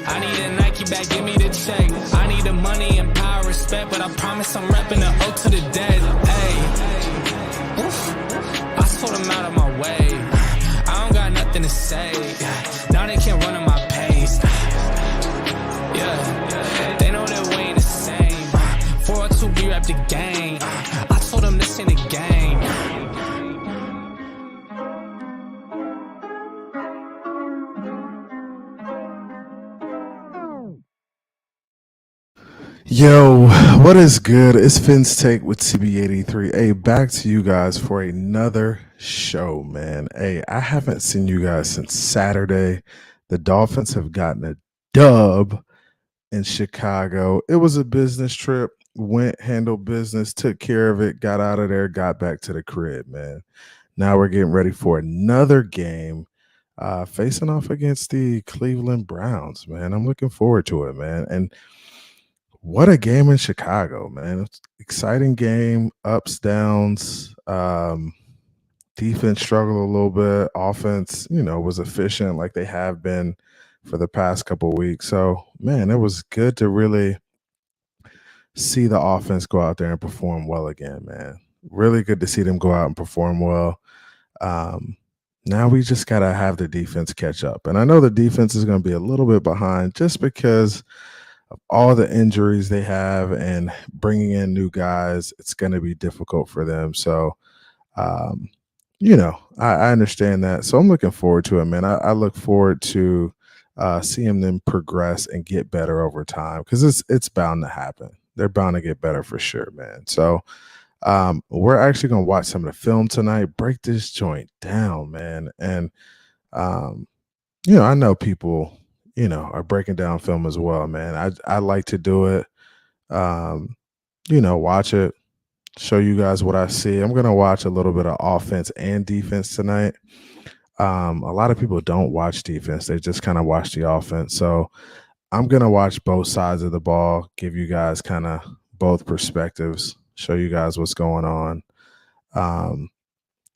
I need a Nike bag, give me the check. I need the money and power, respect, but I promise I'm repping the O to the dead. Hey, oof, I told them out of my way. I don't got nothing to say. Now they can't run at my pace. Yeah, they know that we ain't the same. 402, we rap the gang. I told them this ain't a game. Yo, what is good? It's Phins Take with CB83. Hey, back to you guys for another show, man. Hey, I haven't seen you guys since Saturday. The Dolphins have gotten a dub in Chicago. It was a business trip. Went, handled business, took care of it, got out of there, got back to the crib, man. Now we're getting ready for another game, facing off against the Cleveland Browns, man. I'm looking forward to it, man. And what a game in Chicago, man. It's an exciting game, ups, downs. Defense struggled a little bit. Offense, was efficient like they have been for the past couple of weeks. So, man, it was good to really see the offense go out there and perform well again, man. Really good to see them go out and perform well. Now we just got to have the defense catch up. And I know the defense is going to be a little bit behind just because of all the injuries they have and bringing in new guys. It's going to be difficult for them. So, I understand that. So I'm looking forward to it, man. I look forward to seeing them progress and get better over time because it's bound to happen. They're bound to get better for sure, man. So we're actually going to watch some of the film tonight, break this joint down, man. And, I know people – are breaking down film as well, man. I like to do it, watch it, show you guys what I see. I'm going to watch a little bit of offense and defense tonight. A lot of people don't watch defense. They just kind of watch the offense. So I'm going to watch both sides of the ball, give you guys kind of both perspectives, show you guys what's going on.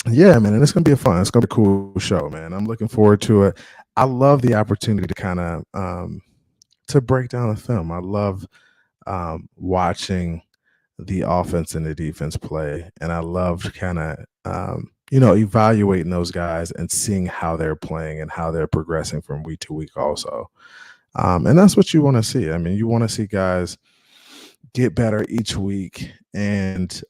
Yeah, man, and it's going to be fun. It's going to be a cool show, man. I'm looking forward to it. I love the opportunity to kind of to break down the film. I love watching the offense and the defense play, and I love kind of evaluating those guys and seeing how they're playing and how they're progressing from week to week also. And that's what you want to see. I mean, you want to see guys get better each week and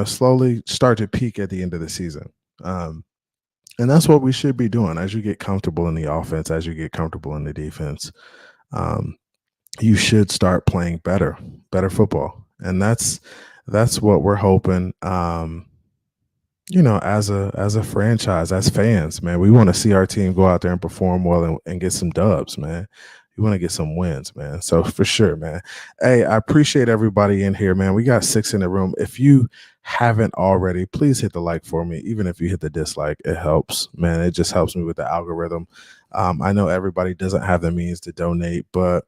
slowly start to peak at the end of the season. And that's what we should be doing as you get comfortable in the offense, as you get comfortable in the defense. You should start playing better football. And that's what we're hoping, as a franchise, as fans, man. We want to see our team go out there and perform well and get some dubs, man. You want to get some wins, man. So for sure, man. Hey, I appreciate everybody in here, man. We got 6 in the room. If you haven't already, please hit the like for me. Even if you hit the dislike, it helps, man. It just helps me with the algorithm. I know everybody doesn't have the means to donate, but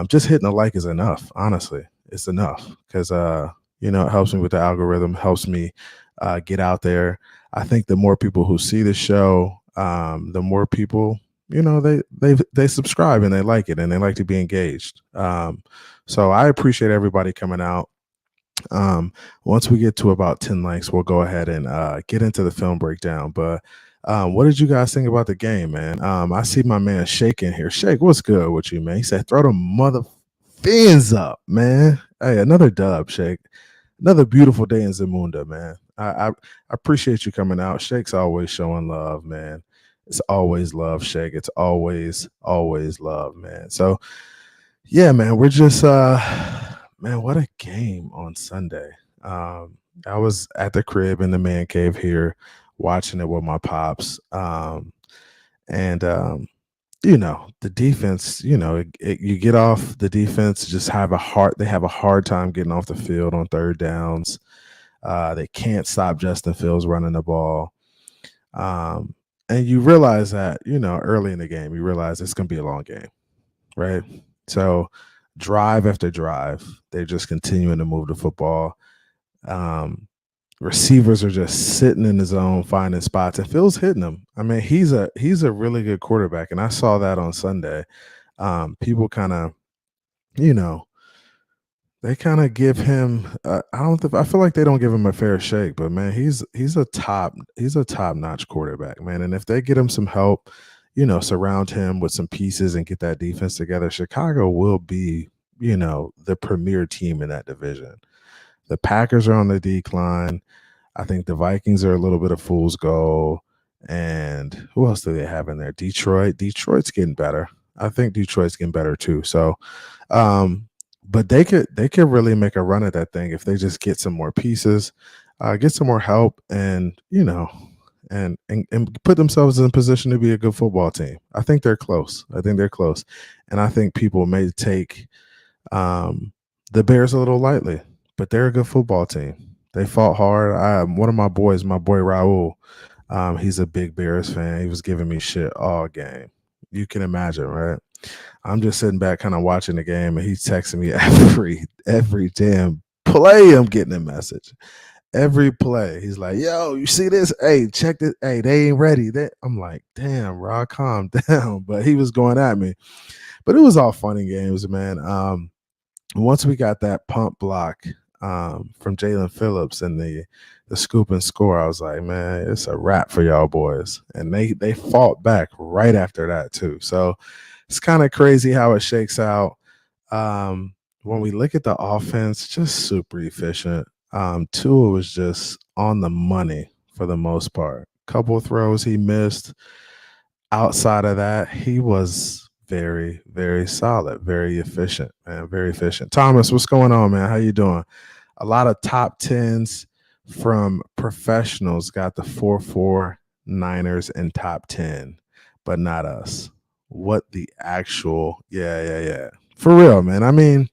just hitting a like is enough. Honestly, it's enough because, it helps me with the algorithm, helps me get out there. I think the more people who see the show, the more people, they subscribe and they like it and they like to be engaged. So I appreciate everybody coming out. Once we get to about 10 likes, we'll go ahead and get into the film breakdown. But what did you guys think about the game, man? I see my man Shake in here. Shake, what's good with you, man? He said, throw the mother Phins up, man. Hey, another dub, Shake. Another beautiful day in Zamunda, man. I appreciate you coming out. Shake's always showing love, man. It's always love, Shake. It's always love, man. So, yeah, man, we're just, man, what a game on Sunday. I was at the crib in the man cave here watching it with my pops. The defense, you get off the defense, just they have a hard time getting off the field on third downs. They can't stop Justin Fields running the ball. And you realize that, early in the game, you realize it's going to be a long game, right? So drive after drive, they're just continuing to move the football. Receivers are just sitting in the zone, finding spots, and Fields hitting them. I mean, he's a really good quarterback, and I saw that on Sunday. People kind of, you know, they kind of give him. I feel like they don't give him a fair shake, but man, he's a top notch quarterback, man. And if they get him some help, surround him with some pieces and get that defense together, Chicago will be, the premier team in that division. The Packers are on the decline. I think the Vikings are a little bit of fool's gold. And who else do they have in there? Detroit. Detroit's getting better. I think Detroit's getting better too. So, but they could really make a run at that thing if they just get some more pieces, get some more help, and and put themselves in a position to be a good football team. I think they're close. And I think people may take the Bears a little lightly, but they're a good football team. They fought hard. One of my boys, my boy Raul, he's a big Bears fan. He was giving me shit all game. You can imagine, right? I'm just sitting back kind of watching the game, and he's texting me every damn play. I'm getting a message. Every play. He's like, yo, you see this? Hey, check this. Hey, they ain't ready. I'm like, damn, Rod, calm down. But he was going at me. But it was all fun and games, man. Once we got that pump block from Jalen Phillips and the scoop and score, I was like, man, it's a wrap for y'all boys. And they fought back right after that too. So it's kind of crazy how it shakes out. When we look at the offense, just super efficient. Tua was just on the money for the most part. Couple of throws he missed. Outside of that, he was very, very solid, very efficient, man, very efficient. Thomas, what's going on, man? How you doing? A lot of top 10s from professionals got the 4-4 Niners in top 10, but not us. What the actual, yeah. For real, man. I mean,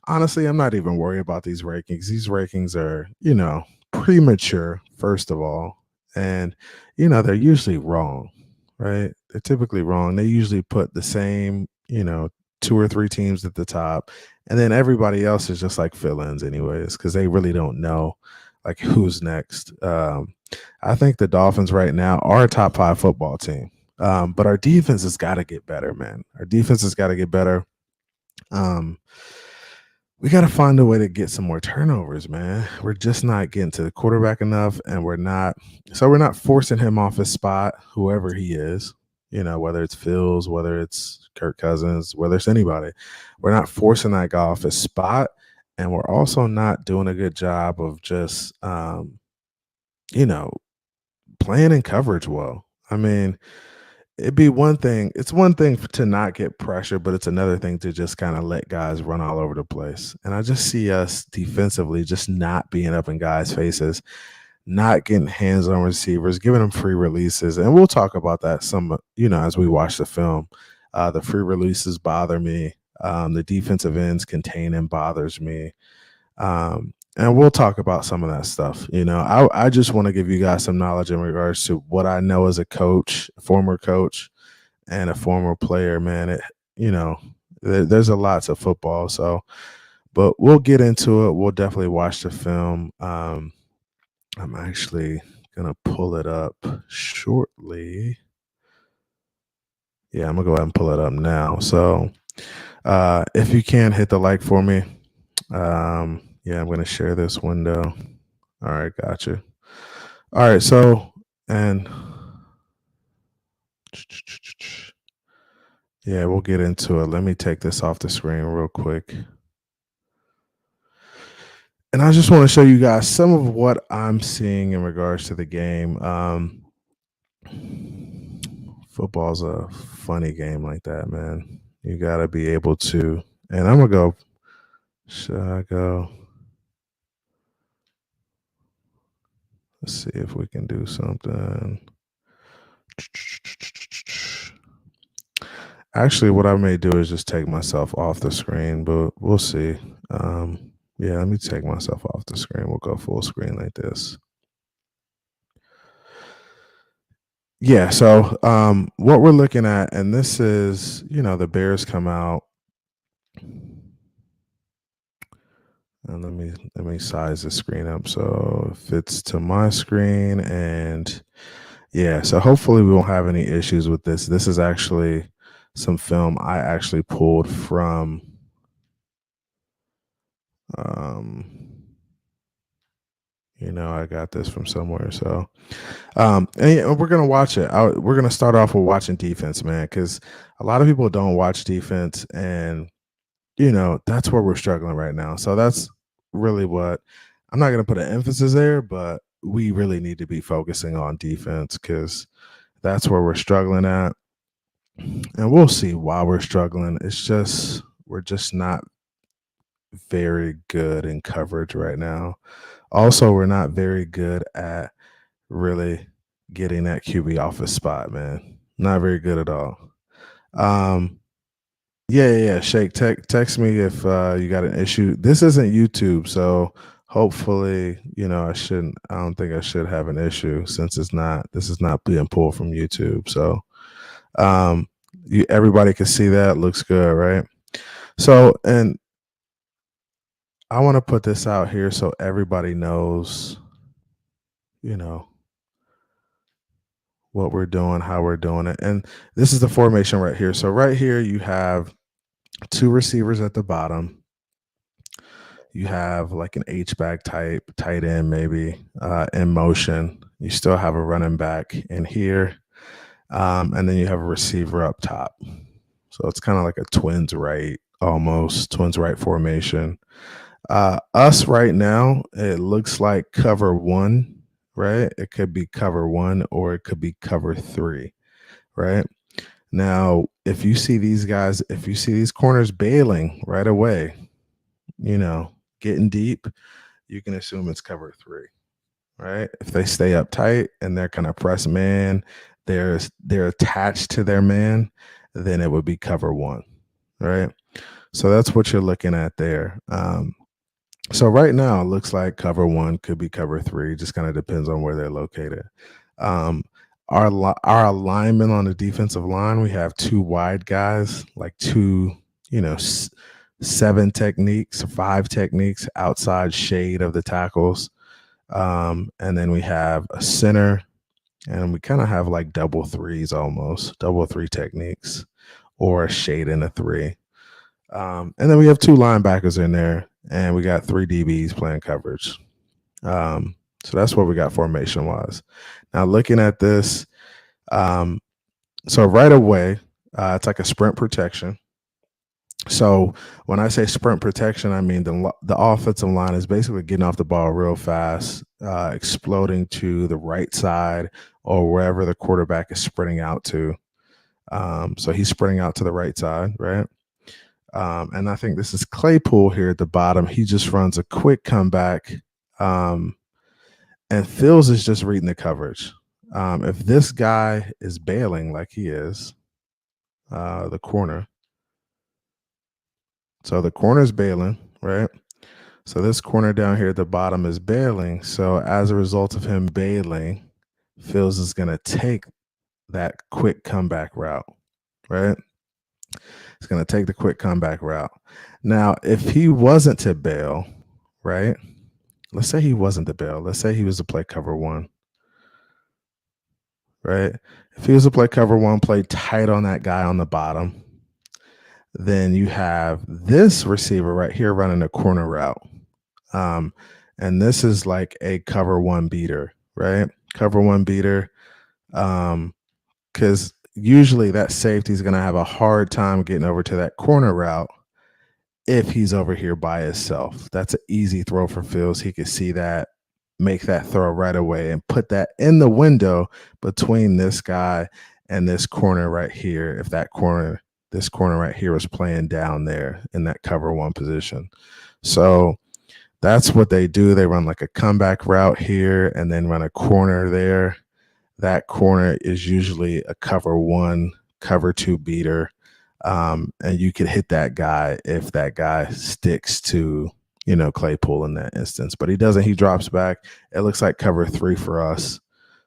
honestly, I'm not even worried about these rankings. These rankings are, premature, first of all. And, they're usually wrong, right? They're typically wrong. They usually put the same, 2 or 3 teams at the top. And then everybody else is just like fill-ins anyways, because they really don't know, like, who's next. I think the Dolphins right now are a top 5 football team. But our defense has got to get better, man. Our defense has got to get better. We got to find a way to get some more turnovers, man. We're just not getting to the quarterback enough, and we're not forcing him off his spot, whoever he is, whether it's Phils, whether it's Kirk Cousins, whether it's anybody. We're not forcing that guy off his spot, and we're also not doing a good job of just, playing in coverage well. I mean, it'd be one thing. It's one thing to not get pressure, but it's another thing to just kind of let guys run all over the place. And I just see us defensively just not being up in guys' faces, not getting hands on receivers, giving them free releases. And we'll talk about that some, as we watch the film. The free releases bother me. The defensive ends containing bothers me. And we'll talk about some of that stuff. I just want to give you guys some knowledge in regards to what I know as a coach, a former coach, and a former player, man. There's a lot to football. So, but we'll get into it. We'll definitely watch the film. I'm actually going to pull it up shortly. Yeah, I'm going to go ahead and pull it up now. So if you can, hit the like for me. Yeah, I'm going to share this window. All right, gotcha. All right, so, and yeah, we'll get into it. Let me take this off the screen real quick. And I just want to show you guys some of what I'm seeing in regards to the game. Football's a funny game like that, man. You got to be able to, and I'm going to go, should I go? Let's see if we can do something. Actually, what I may do is just take myself off the screen, but we'll see. Yeah, let me take myself off the screen. We'll go full screen like this. Yeah, so what we're looking at, and this is, the Bears come out. And let me size the screen up so it fits to my screen. And yeah, so hopefully we won't have any issues with this. This is actually some film I actually pulled from I got this from somewhere. So and we're gonna watch it. We're gonna start off with watching defense, man, because a lot of people don't watch defense, and that's where we're struggling right now. So that's really what I'm not gonna put an emphasis there, but we really need to be focusing on defense because that's where we're struggling at. And we'll see why we're struggling. It's just we're just not very good in coverage right now. Also, we're not very good at really getting that QB off his spot, man. Not very good at all. Yeah. Shake, text me if you got an issue. This isn't YouTube, so hopefully, I don't think I should have an issue since this is not being pulled from YouTube. So everybody can see that. Looks good, right? So, and I want to put this out here so everybody knows, what we're doing, how we're doing it. And this is the formation right here. So right here, you have two receivers at the bottom. You have like an H-back type, tight end maybe in motion. You still have a running back in here. And then you have a receiver up top. So it's kind of like a twins right, almost twins right formation. Us right now, it looks like cover one, right? It could be cover one or it could be cover three, right? Now, if you see these guys, if you see these corners bailing right away, getting deep, you can assume it's cover three, right? If they stay up tight and they're kind of press man, they're attached to their man, then it would be cover one, right? So that's what you're looking at there. So right now it looks like cover one could be cover three. Just kind of depends on where they're located. Our alignment on the defensive line, we have two wide guys, like two, 7 techniques, 5 techniques outside shade of the tackles. And then we have a center, and we kind of have like double 3s almost, double 3 techniques or a shade in a 3. And then we have 2 linebackers in there, and we got 3 DBs playing coverage. So that's what we got formation wise. Now looking at this, so right away, it's like a sprint protection. So when I say sprint protection, I mean the offensive line is basically getting off the ball real fast, exploding to the right side or wherever the quarterback is sprinting out to. So he's sprinting out to the right side, right? And I think this is Claypool here at the bottom. He just runs a quick comeback. And Phils is just reading the coverage. If this guy is bailing like he is, the corner. So the corner is bailing, right? So this corner down here at the bottom is bailing. So as a result of him bailing, Phils is going to take that quick comeback route, right? He's going to take the quick comeback route. Now, if he wasn't to bail, right? Let's say he wasn't to bail. Let's say he was to play cover one, right? If he was to play cover one, play tight on that guy on the bottom, then you have this receiver right here running a corner route. And this is like a cover one beater, right? Cover one beater. Because usually that safety is going to have a hard time getting over to that corner route if he's over here by himself. That's an easy throw for Phils. He could see that, make that throw right away and put that in the window between this guy and this corner right here. If this corner right here was playing down there in that cover one position. So that's what they do. They run like a comeback route here and then run a corner there. That corner is usually a cover one, cover two beater. And you could hit that guy if that guy sticks to, Claypool in that instance. But he doesn't. He drops back. It looks like cover 3 for us.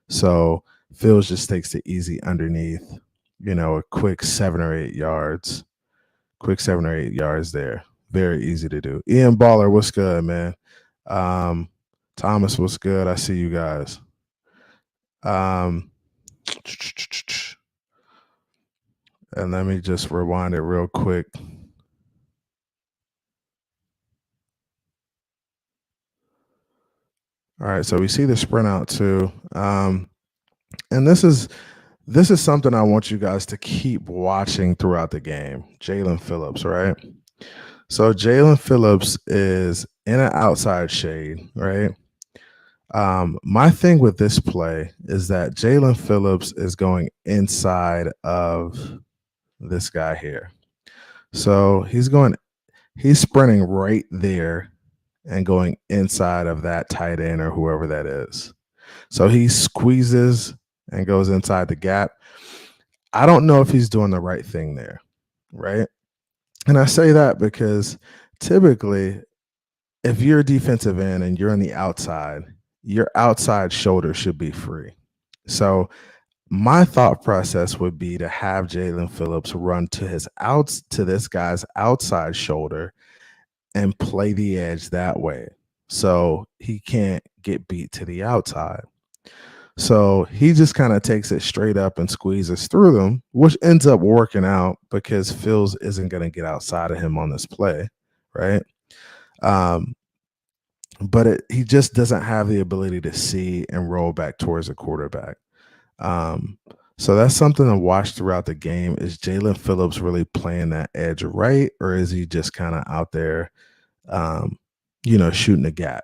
So Phils just takes the easy underneath, a quick 7 or 8 yards. Quick 7 or 8 yards there. Very easy to do. Ian Baller, what's good, man? Thomas, what's good? I see you guys. And let me just rewind it real quick. All right, so we see the sprint out too. And this is something I want you guys to keep watching throughout the game. Jalen Phillips, right? So Jalen Phillips is in an outside shade, right? My thing with this play is that Jalen Phillips is going inside of this guy here. So he's sprinting right there and going inside of that tight end or whoever that is. So he squeezes and goes inside the gap. I don't know if he's doing the right thing there, right? And I say that because typically, if you're a defensive end and you're on the outside, your outside shoulder should be free. So my thought process would be to have Jalen Phillips run to this guy's outside shoulder and play the edge that way, so he can't get beat to the outside. So he just kind of takes it straight up and squeezes through them, which ends up working out because Phils isn't going to get outside of him on this play, right? But he just doesn't have the ability to see and roll back towards the quarterback. So that's something to watch throughout the game. Is Jalen Phillips really playing that edge right, or is he just kind of out there, shooting a gap?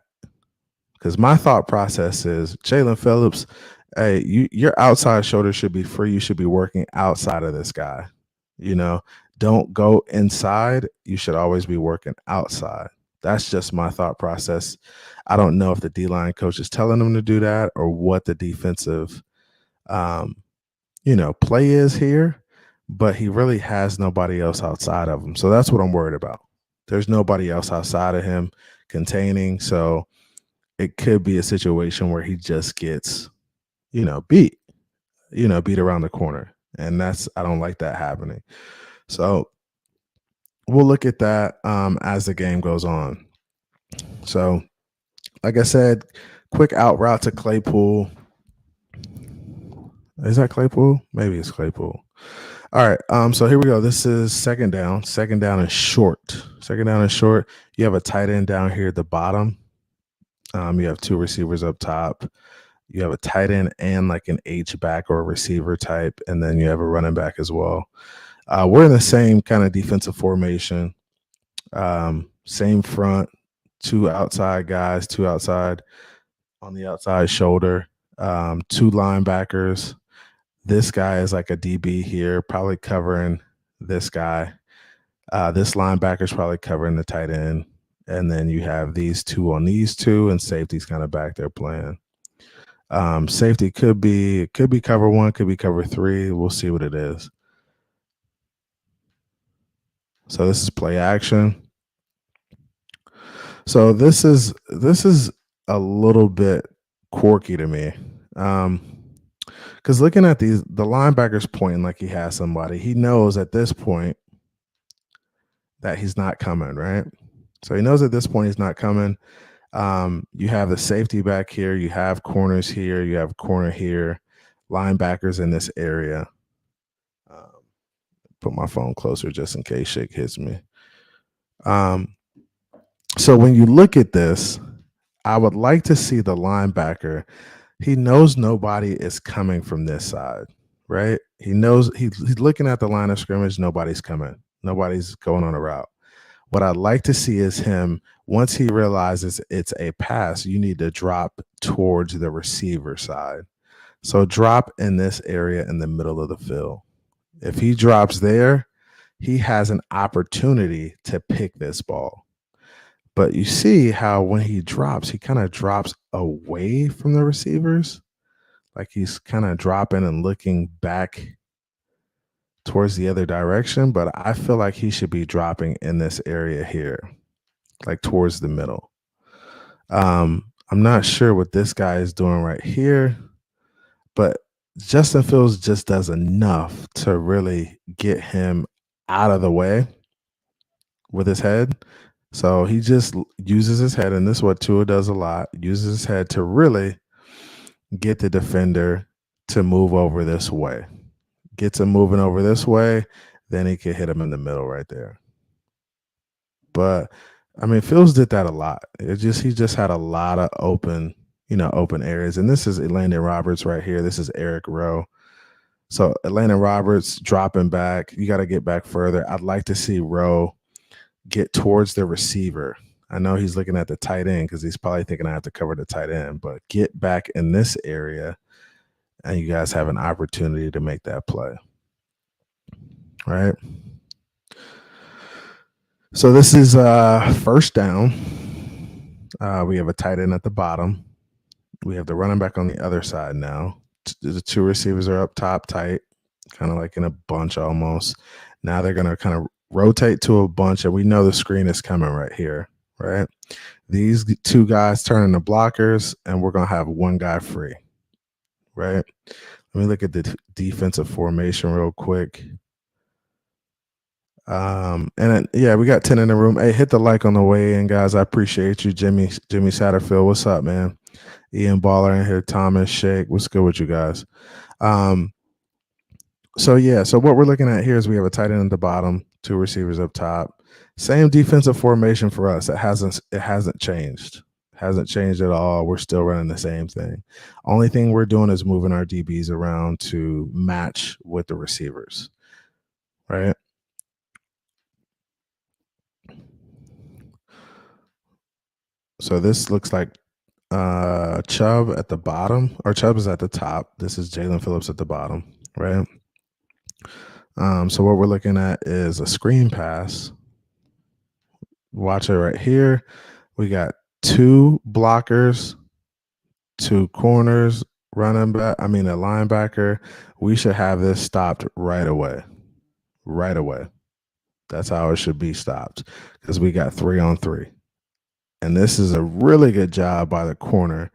Because my thought process is Jalen Phillips, hey, your outside shoulder should be free. You should be working outside of this guy. Don't go inside. You should always be working outside. That's just my thought process. I don't know if the D-line coach is telling him to do that or what the defensive, play is here, but he really has nobody else outside of him. So that's what I'm worried about. There's nobody else outside of him containing. So it could be a situation where he just gets, beat around the corner. And I don't like that happening. So we'll look at that as the game goes on. So, like I said, quick out route to Claypool. Is that Claypool? Maybe it's Claypool. All right. So here we go. This is second down. Second down is short. Second down is short. You have a tight end down here at the bottom. You have two receivers up top. You have a tight end and like an H-back or a receiver type, and then you have a running back as well. We're in the same kind of defensive formation. Same front, two outside guys, two outside on the outside shoulder, two linebackers. This guy is like a DB here, probably covering this guy. This linebacker is probably covering the tight end. And then you have these two on these two, and safety's kind of back there playing. Safety could be cover one, could be cover three. We'll see what it is. So this is play action. So this is a little bit quirky to me. Because looking at the linebacker's pointing like he has somebody. He knows at this point that he's not coming, right? So he knows at this point he's not coming. You have the safety back here. You have corners here. You have a corner here. Linebackers in this area. Put my phone closer just in case shit hits me. So when you look at this, I would like to see the linebacker. He knows nobody is coming from this side, right? He knows he's looking at the line of scrimmage. Nobody's coming. Nobody's going on a route. What I'd like to see is him, once he realizes it's a pass, you need to drop towards the receiver side. So drop in this area in the middle of the field. If he drops there, he has an opportunity to pick this ball. But you see how when he drops, he kind of drops away from the receivers. Like he's kind of dropping and looking back towards the other direction. But I feel like he should be dropping in this area here, like towards the middle. I'm not sure what this guy is doing right here, but Justin Fields just does enough to really get him out of the way with his head. So he just uses his head, and this is what Tua does a lot, uses his head to really get the defender to move over this way. gets him moving over this way, then he could hit him in the middle right there. But I mean, Phils did that a lot. He just had a lot of open areas. And this is Landon Roberts right here. This is Eric Rowe. So Landon Roberts dropping back. You got to get back further. I'd like to see Rowe get towards the receiver. I know he's looking at the tight end because he's probably thinking I have to cover the tight end, but get back in this area and you guys have an opportunity to make that play. Right? So this is first down. We have a tight end at the bottom. We have the running back on the other side now. The two receivers are up top tight, kind of like in a bunch almost. Now they're going to kind of rotate to a bunch, and we know the screen is coming right here, right? These two guys turn into blockers, and we're going to have one guy free, right? Let me look at the defensive formation real quick. And then, yeah, we got 10 in the room. Hey, hit the like on the way in, guys. I appreciate you. Jimmy Satterfield, what's up, man? Ian Baller in here, Thomas Shake, what's good with you guys? So what we're looking at here is we have a tight end at the bottom, two receivers up top. Same defensive formation for us. It hasn't changed. Hasn't changed at all. We're still running the same thing. Only thing we're doing is moving our DBs around to match with the receivers, right? So this looks like Chubb at the bottom, or Chubb is at the top. This is Jalen Phillips at the bottom, right? So what we're looking at is a screen pass. Watch it right here. We got two blockers, two corners, a linebacker. We should have this stopped right away. Right away. That's how it should be stopped because we got 3-on-3. And this is a really good job by the corner.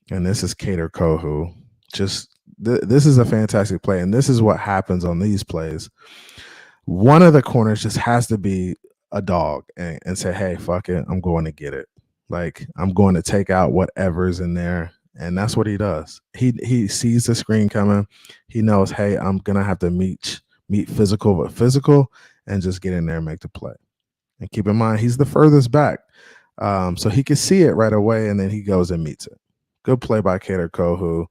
And this is Kader Kohu. This is a fantastic play. And this is what happens on these plays. One of the corners just has to be a dog and say, hey, fuck it, I'm going to get it. Like, I'm going to take out whatever's in there. And that's what he does. He sees the screen coming. He knows, hey, I'm going to have to meet physical with physical and just get in there and make the play. And keep in mind, he's the furthest back. So he can see it right away, and then he goes and meets it. Good play by Kader Kohu.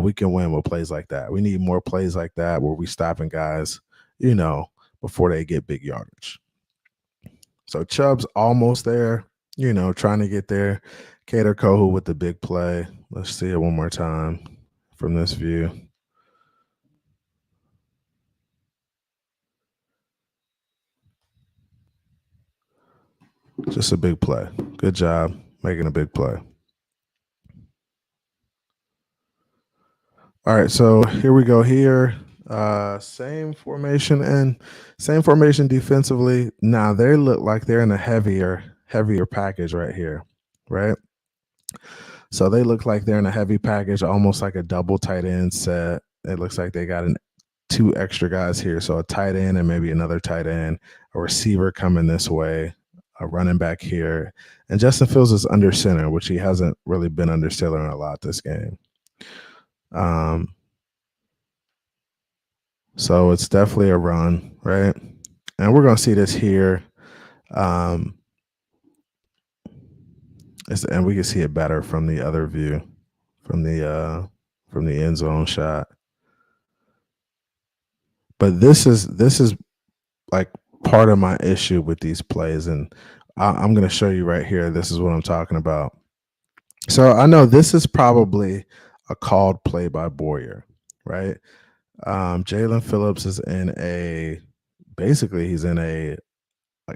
We can win with plays like that. We need more plays like that where we stopping guys, before they get big yardage. So Chubb's almost there, trying to get there. Kader Kohu with the big play. Let's see it one more time from this view. Just a big play. Good job making a big play. All right, so here we go here. Same formation defensively. Now they look like they're in a heavier package right here, right? So they look like they're in a heavy package, almost like a double tight end set. It looks like they got two extra guys here. So a tight end and maybe another tight end, a receiver coming this way, a running back here. And Justin Fields is under center, which he hasn't really been under center a lot this game. So it's definitely a run, right? And we're going to see this here. And we can see it better from the other view, from the end zone shot. But this is like part of my issue with these plays, and I'm going to show you right here. This is what I'm talking about. So I know this is probably a called play by Boyer, right? Jalen Phillips is he's in a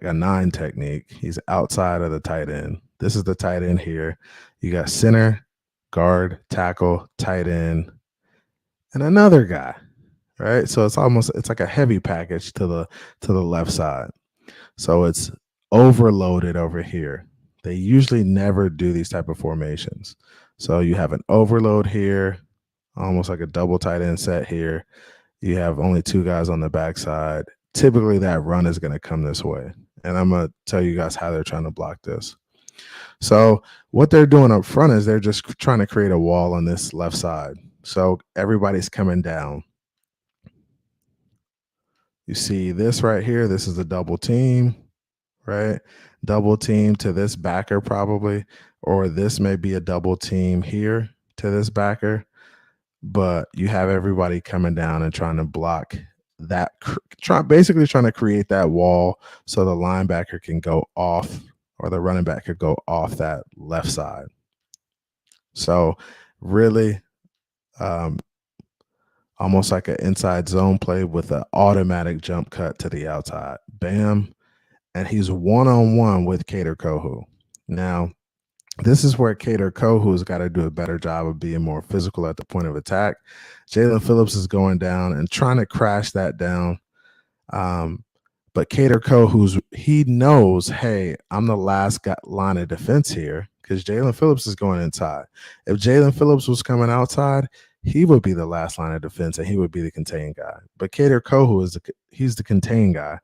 9 technique. He's outside of the tight end. This is the tight end here. You got center, guard, tackle, tight end, and another guy, right? So it's like a heavy package to the left side. So it's overloaded over here. They usually never do these type of formations. So you have an overload here, almost like a double tight end set here. You have only 2 guys on the backside. Typically that run is going to come this way. And I'm going to tell you guys how they're trying to block this. So what they're doing up front is they're just trying to create a wall on this left side. So everybody's coming down. You see this right here. This is a double team, right? Double team to this backer probably, or this may be a double team here to this backer, but you have everybody coming down and trying to block that, basically trying to create that wall so the linebacker can go off, or the running back could go off that left side. So really, almost like an inside zone play with an automatic jump cut to the outside. Bam. And he's one-on-one with Kader Kohou. Now, this is where Kader Kohou's got to do a better job of being more physical at the point of attack. Jalen Phillips is going down and trying to crash that down. But Kader Kohou's, he knows, hey, I'm the last line of defense here because Jalen Phillips is going inside. If Jalen Phillips was coming outside, he would be the last line of defense and he would be the contained guy. But Kader Kohou he's the contained guy.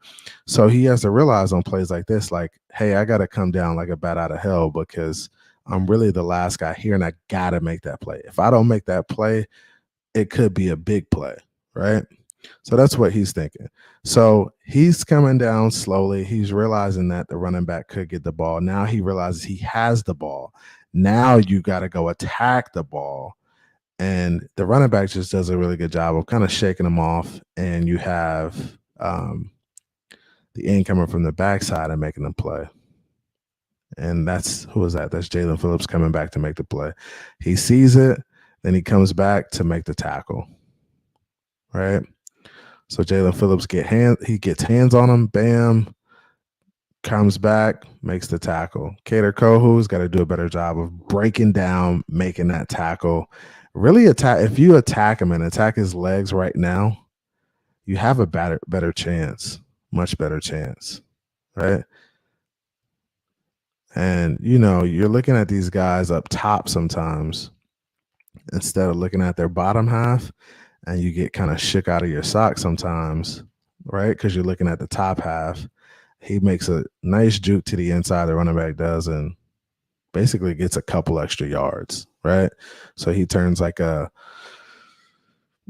So he has to realize on plays like this, like, hey, I got to come down like a bat out of hell because I'm really the last guy here and I got to make that play. If I don't make that play, it could be a big play, right? So that's what he's thinking. So he's coming down slowly. He's realizing that the running back could get the ball. Now he realizes he has the ball. Now you got to go attack the ball. And the running back just does a really good job of kind of shaking them off. And you have the end coming from the backside and making them play. And who is that? That's Jalen Phillips coming back to make the play. He sees it, then he comes back to make the tackle. Right? So Jalen Phillips gets hands on him, bam, comes back, makes the tackle. Kader Kohou's got to do a better job of breaking down, making that tackle. Really if you attack him and attack his legs right now, you have a better chance, much better chance, right? And, you're looking at these guys up top sometimes instead of looking at their bottom half, and you get kind of shook out of your socks sometimes, right? Because you're looking at the top half. He makes a nice juke to the inside, the running back does, and basically gets a couple extra yards, right? So he turns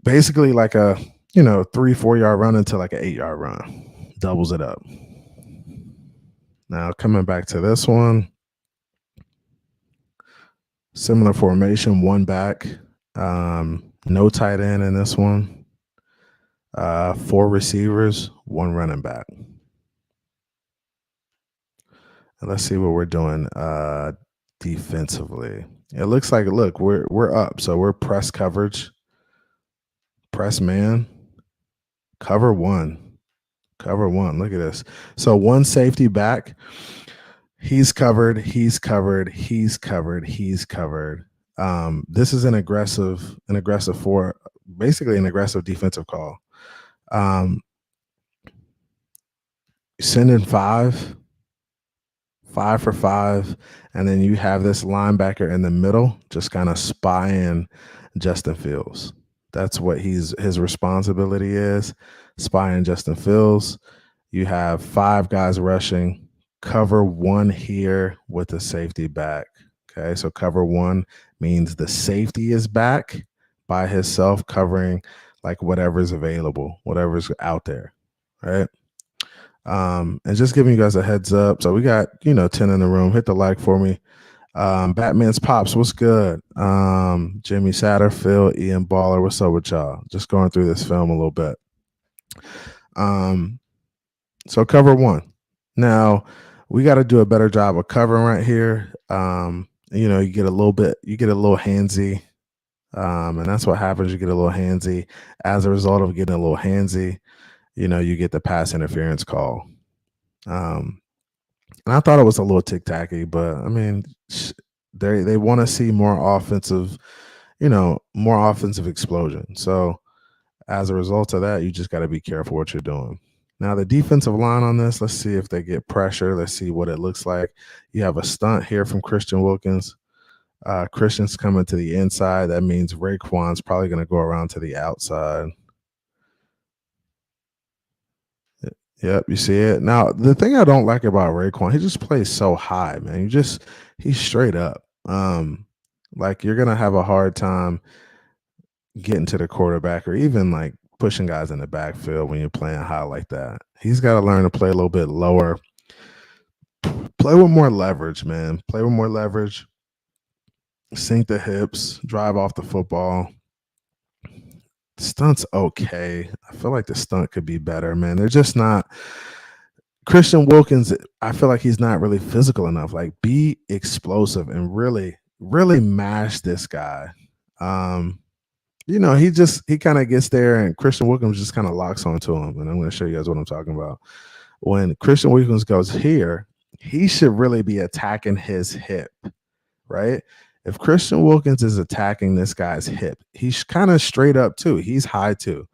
basically like a 3-4 yard run into like an 8 yard run, doubles it up. Now coming back to this one, similar formation, one back, no tight end in this one, 4 receivers, 1 running back. And let's see what we're doing defensively. It looks like, look, we're up. So we're press coverage, press man, cover one. Look at this. So 1 safety back. He's covered. This is an aggressive basically an aggressive defensive call. Send in 5 for 5, and then you have this linebacker in the middle just kind of spying Justin Fields. That's what his responsibility is, spying Justin Fields. You have 5 guys rushing, cover 1 here with the safety back. Okay, so cover 1 means the safety is back by himself, covering like whatever's available, whatever's out there, right? And just giving you guys a heads up. So we got 10 in the room. Hit the like for me. Batman's Pops, what's good? Jimmy Satterfield, Ian Baller, what's up with y'all? Just going through this film a little bit. So cover 1. Now we got to do a better job of covering right here. You get a little handsy. And that's what happens. You get a little handsy. As a result of getting a little handsy, you get the pass interference call. And I thought it was a little tic-tacky, but I mean, they want to see more offensive explosion. So as a result of that, you just got to be careful what you're doing. Now the defensive line on this, let's see if they get pressure. Let's see what it looks like. You have a stunt here from Christian Wilkins. Christian's coming to the inside. That means Raekwon's probably going to go around to the outside. Yep, you see it. Now, the thing I don't like about Raekwon, he just plays so high, man. He's straight up. Like you're going to have a hard time getting to the quarterback or even like pushing guys in the backfield when you're playing high like that. He's got to learn to play a little bit lower. Play with more leverage, man. Play with more leverage. Sink the hips, drive off the football. Stunt's okay. I feel like the stunt could be better, man. They're just not. Christian Wilkins, I feel like he's not really physical enough. Like, be explosive and really, really mash this guy. He kind of gets there, and Christian Wilkins just kind of locks onto him. And I'm going to show you guys what I'm talking about. When Christian Wilkins goes here, he should really be attacking his hip, right? If Christian Wilkins is attacking this guy's hip, he's kind of straight up too. He's high too.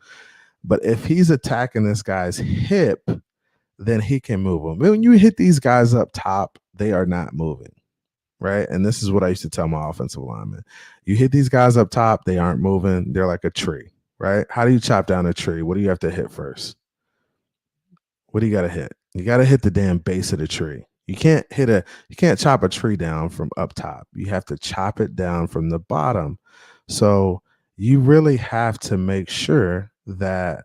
But if he's attacking this guy's hip, then he can move them. When you hit these guys up top, they are not moving, right? And this is what I used to tell my offensive linemen. You hit these guys up top, they aren't moving. They're like a tree, right? How do you chop down a tree? What do you have to hit first? What do you got to hit? You got to hit the damn base of the tree. You can't chop a tree down from up top. You have to chop it down from the bottom. So you really have to make sure that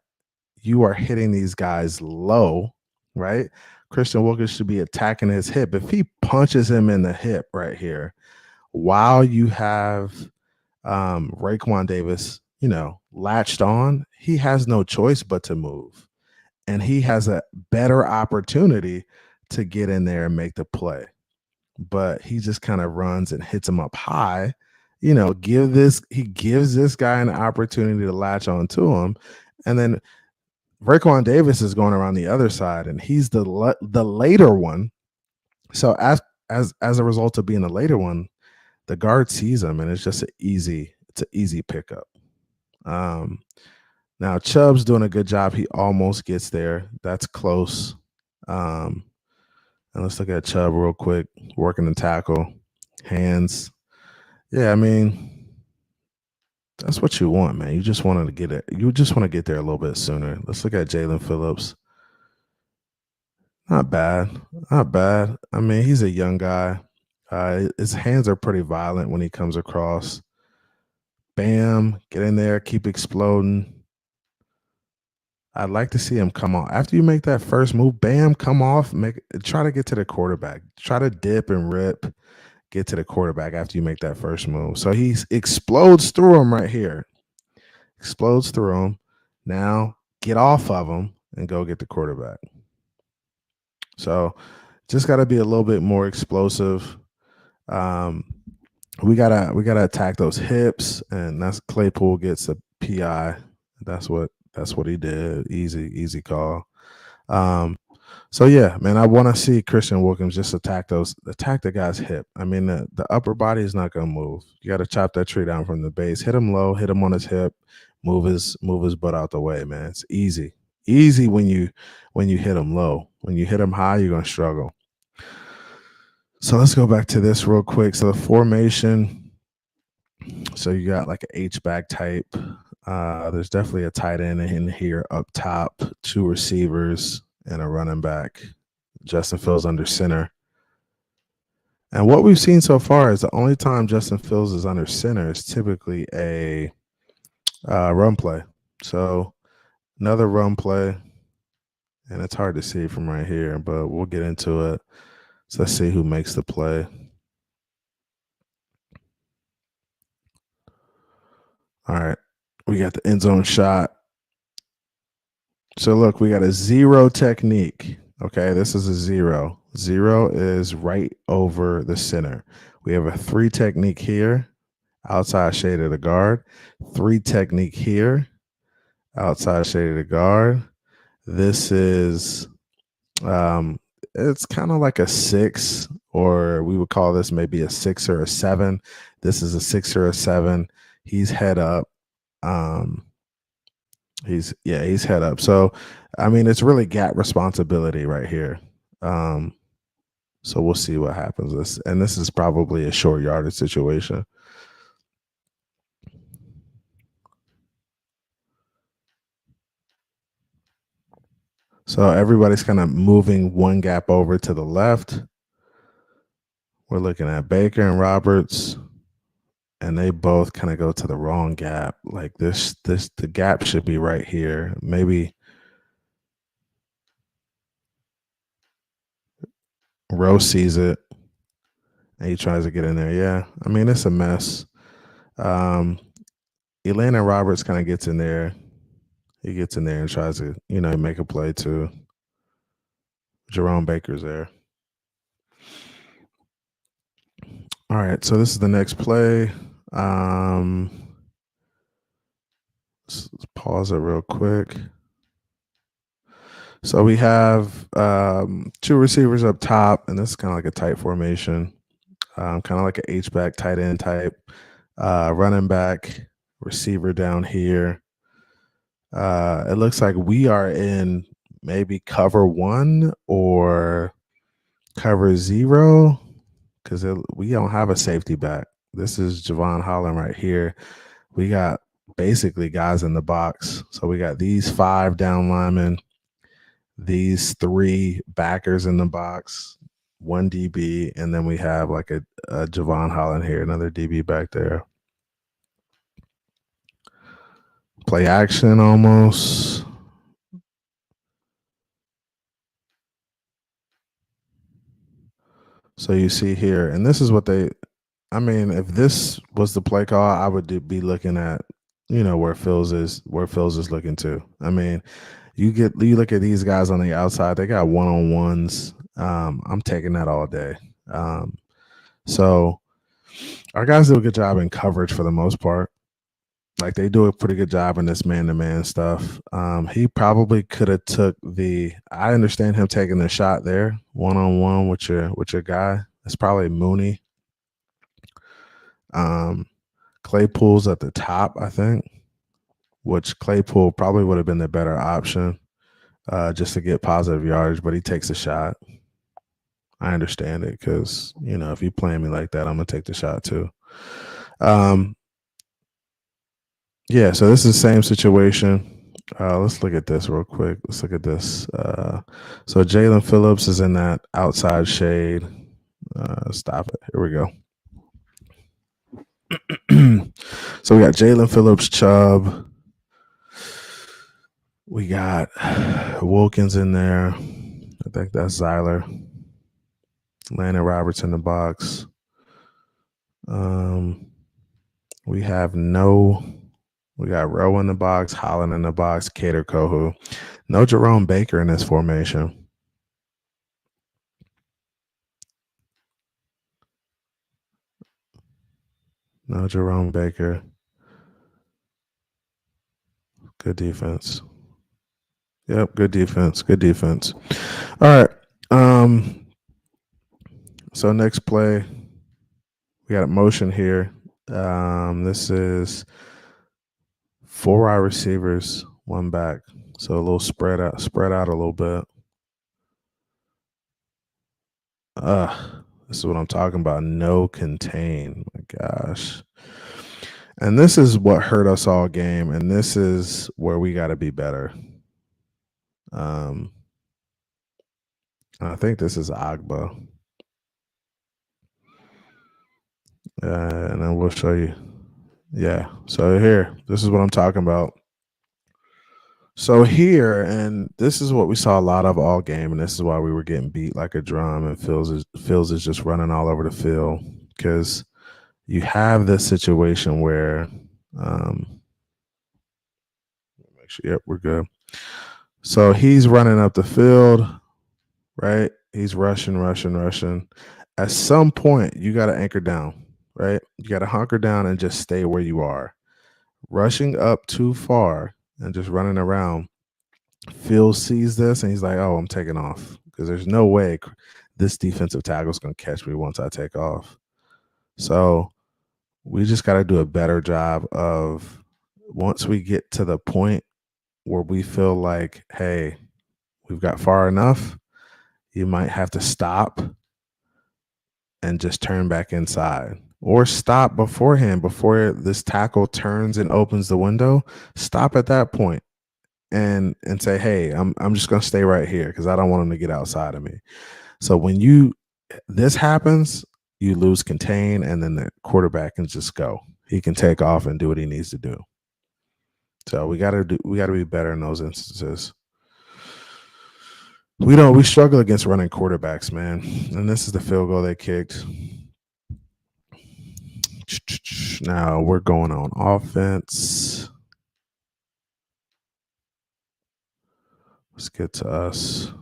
you are hitting these guys low, right? Christian Wilkins should be attacking his hip. If he punches him in the hip right here, while you have Raekwon Davis, latched on, he has no choice but to move. And he has a better opportunity to get in there and make the play. But he just kind of runs and hits him up high. He gives this guy an opportunity to latch onto him. And then Raekwon Davis is going around the other side, and he's the later one. So as a result of being the later one, the guard sees him, and it's just an easy pickup. Now Chubb's doing a good job. He almost gets there. That's close. And let's look at Chubb real quick, working the tackle, hands. Yeah, I mean, that's what you want, man. You just wanted to get it. You just want to get there a little bit sooner. Let's look at Jalen Phillips. Not bad. Not bad. I mean, he's a young guy. His hands are pretty violent when he comes across. Bam, get in there, keep exploding. I'd like to see him come off. After you make that first move, bam, come off, try to get to the quarterback. Try to dip and rip, get to the quarterback after you make that first move. So he explodes through him right here. Explodes through him. Now get off of him and go get the quarterback. So just got to be a little bit more explosive. We gotta attack those hips, and that's Claypool gets a PI. That's what he did. Easy call. So yeah, man, I want to see Christian Wilkins just attack the guy's hip. I mean, the upper body is not gonna move. You got to chop that tree down from the base, hit him low, hit him on his hip, move his butt out the way, man. It's easy when you hit him low. When you hit him high, you're gonna struggle. So let's go back to this real quick. So the formation. So you got like an H-back type. There's definitely a tight end in here up top, 2 receivers, and a running back. Justin Fields under center. And what we've seen so far is the only time Justin Fields is under center is typically a run play. So another run play, and it's hard to see from right here, but we'll get into it. So let's see who makes the play. All right. We got the end zone shot. So look, we got a 0 technique. Okay, this is a 0. 0 is right over the center. We have a 3 technique here, outside shade of the guard. 3 technique here, outside shade of the guard. This is it's kind of like a 6, or we would call this maybe a 6 or a 7. This is a 6 or a 7. He's head up. He's head up. So I mean, it's really gap responsibility right here. So we'll see what happens. This is probably a short yardage situation. So everybody's kind of moving one gap over to the left. We're looking at Baker and Roberts. and they both kind of go to the wrong gap. Like the gap should be right here. Maybe Rowe sees it and he tries to get in there. Yeah, I mean, it's a mess. Elena Roberts kind of gets in there. He gets in there and tries to, make a play too. Jerome Baker's there. All right, so this is the next play. Let's pause it real quick. So we have two receivers up top, and this is kind of like a tight formation, kind of like an H-back tight end type. Running back, receiver down here. It looks like we are in maybe cover 1 or cover 0 because we don't have a safety back. This is Javon Holland right here. We got basically guys in the box. So we got these 5 down linemen, these 3 backers in the box, 1 DB, and then we have like a Javon Holland here, another DB back there. Play action almost. So you see here, and this is what if this was the play call, I would be looking at, where Phils is looking to. I mean, you look at these guys on the outside, they got one-on-ones. I'm taking that all day. So our guys do a good job in coverage for the most part. Like they do a pretty good job in this man-to-man stuff. He probably could have took I understand him taking the shot there, one-on-one with your guy. It's probably Mooney. Claypool's at the top, I think, which Claypool probably would have been the better option just to get positive yardage, but he takes a shot. I understand it because, if you playing me like that, I'm going to take the shot too. Yeah, so this is the same situation. Let's look at this real quick. Let's look at this. So Jalen Phillips is in that outside shade. Stop it. Here we go. So we got Jalen Phillips, Chubb. We got Wilkins in there. I think that's Zyler. Landon Roberts in the box. We got Rowe in the box, Holland in the box, Cater Kohu. No Jerome Baker in this formation. No Jerome Baker. Good defense. Yep, good defense. Good defense. All right. So next play, we got a motion here. This is 4 wide receivers, 1 back. So a little spread out a little bit. This is what I'm talking about. No contain. My gosh. And this is what hurt us all game. And this is where we got to be better. I think this is Agba. And then we'll show you. Yeah. So here, this is what I'm talking about. So here, and this is what we saw a lot of all game, and this is why we were getting beat like a drum, and Phils is just running all over the field because you have this situation where make sure, yep, we're good. So he's running up the field, right? He's rushing. At some point, you got to anchor down, right? You got to hunker down and just stay where you are. Rushing up too far and just running around. Phil sees this and he's like, oh, I'm taking off because there's no way this defensive tackle is going to catch me once I take off. So we just got to do a better job of once we get to the point where we feel like, hey, we've got far enough, you might have to stop and just turn back inside. Or stop beforehand, before this tackle turns and opens the window. Stop at that point and say, hey, I'm just going to stay right here because I don't want him to get outside of me. So when this happens, you lose contain, and then the quarterback can just go. He can take off and do what he needs to do. So we gotta be better in those instances. We struggle against running quarterbacks, man. And this is the field goal they kicked. Now we're going on offense. Let's get to us.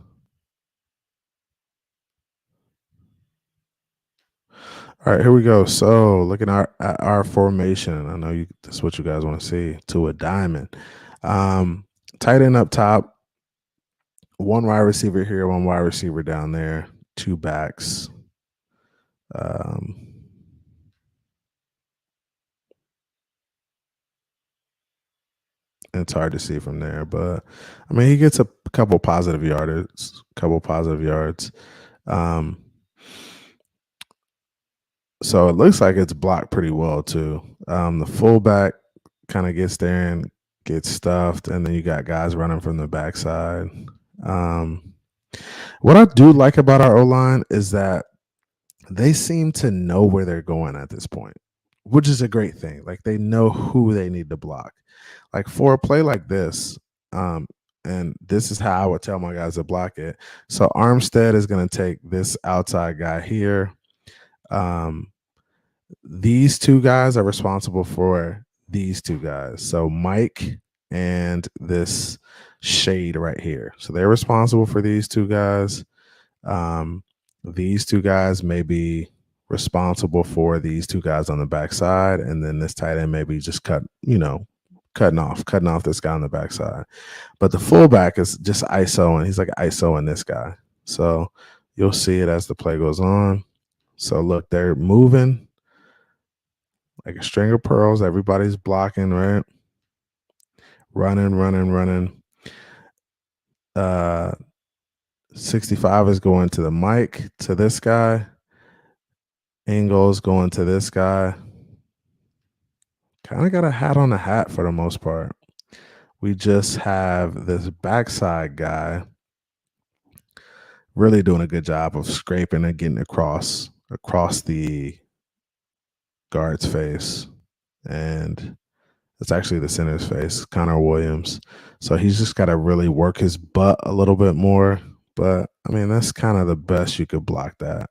All right, here we go. So looking at our formation, I know that's what you guys want to see, to a diamond. Tight end up top, one wide receiver here, one wide receiver down there, two backs. It's hard to see from there, but I mean, he gets a couple positive yards. So it looks like it's blocked pretty well too. The fullback kind of gets there and gets stuffed, and then you got guys running from the backside. What I do like about our O-line is that they seem to know where they're going at this point, which is a great thing. Like, they know who they need to block. Like, for a play like this, and this is how I would tell my guys to block it. So Armstead is going to take this outside guy here. These two guys are responsible for these two guys. So Mike and this shade right here. So they're responsible for these two guys. These two guys may be responsible for these two guys on the backside, and then this tight end may be just cutting off this guy on the backside. But the fullback is just ISO, and he's like ISO-ing this guy. So you'll see it as the play goes on. So look, they're moving like a string of pearls. Everybody's blocking, right? Running. 65 is going to the Mike, to this guy. Ingles going to this guy. Kind of got a hat on the hat for the most part. We just have this backside guy really doing a good job of scraping and getting across the guard's face. And it's actually the center's face, Connor Williams. So he's just got to really work his butt a little bit more. But, I mean, that's kind of the best you could block that.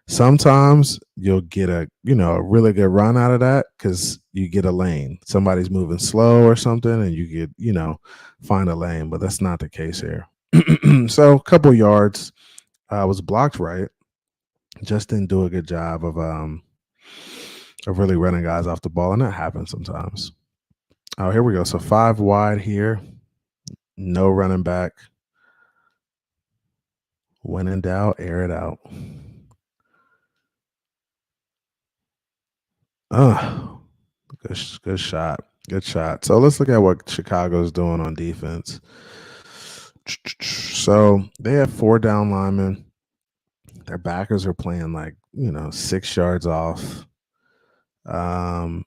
Sometimes you'll get a really good run out of that because you get a lane. Somebody's moving slow or something, and you get, find a lane. But that's not the case here. So a couple yards was blocked right. Just didn't do a good job of really running guys off the ball, and that happens sometimes. Oh, here we go. So 5 wide here. No running back. When in doubt, air it out. Good shot. So let's look at what Chicago's doing on defense. So they have 4 down linemen. Their backers are playing 6 yards off.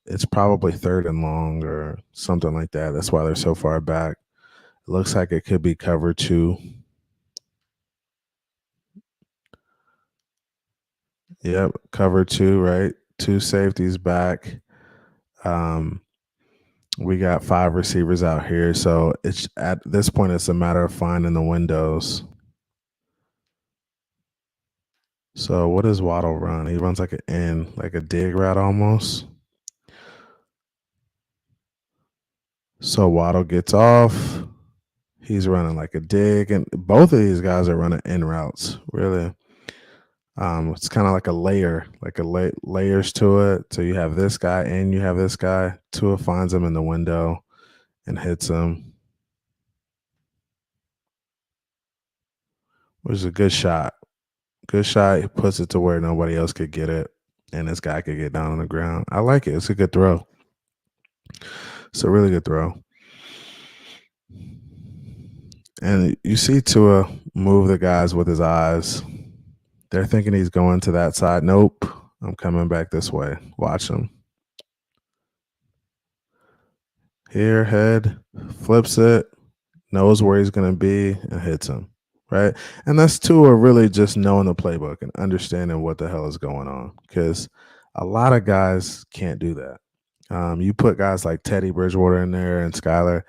It's probably 3rd and long or something like that. That's why they're so far back. It looks like it could be cover 2. Yep, cover 2, right? 2 safeties back. We got 5 receivers out here, so it's at this point it's a matter of finding the windows. So what does Waddle run? He runs like a dig route almost. So Waddle gets off. He's running like a dig, and both of these guys are running in routes, really. It's kind of like a layer, layers to it. So you have this guy and you have this guy. Tua finds him in the window and hits him, which is a good shot. Good shot. He puts it to where nobody else could get it, and this guy could get down on the ground. I like it. It's a good throw. It's a really good throw. And you see Tua move the guys with his eyes. They're thinking he's going to that side. Nope. I'm coming back this way. Watch him. Here, head, flips it, knows where he's going to be, and hits him, right? And that's Tua really just knowing the playbook and understanding what the hell is going on, because a lot of guys can't do that. You put guys like Teddy Bridgewater in there and Skyler,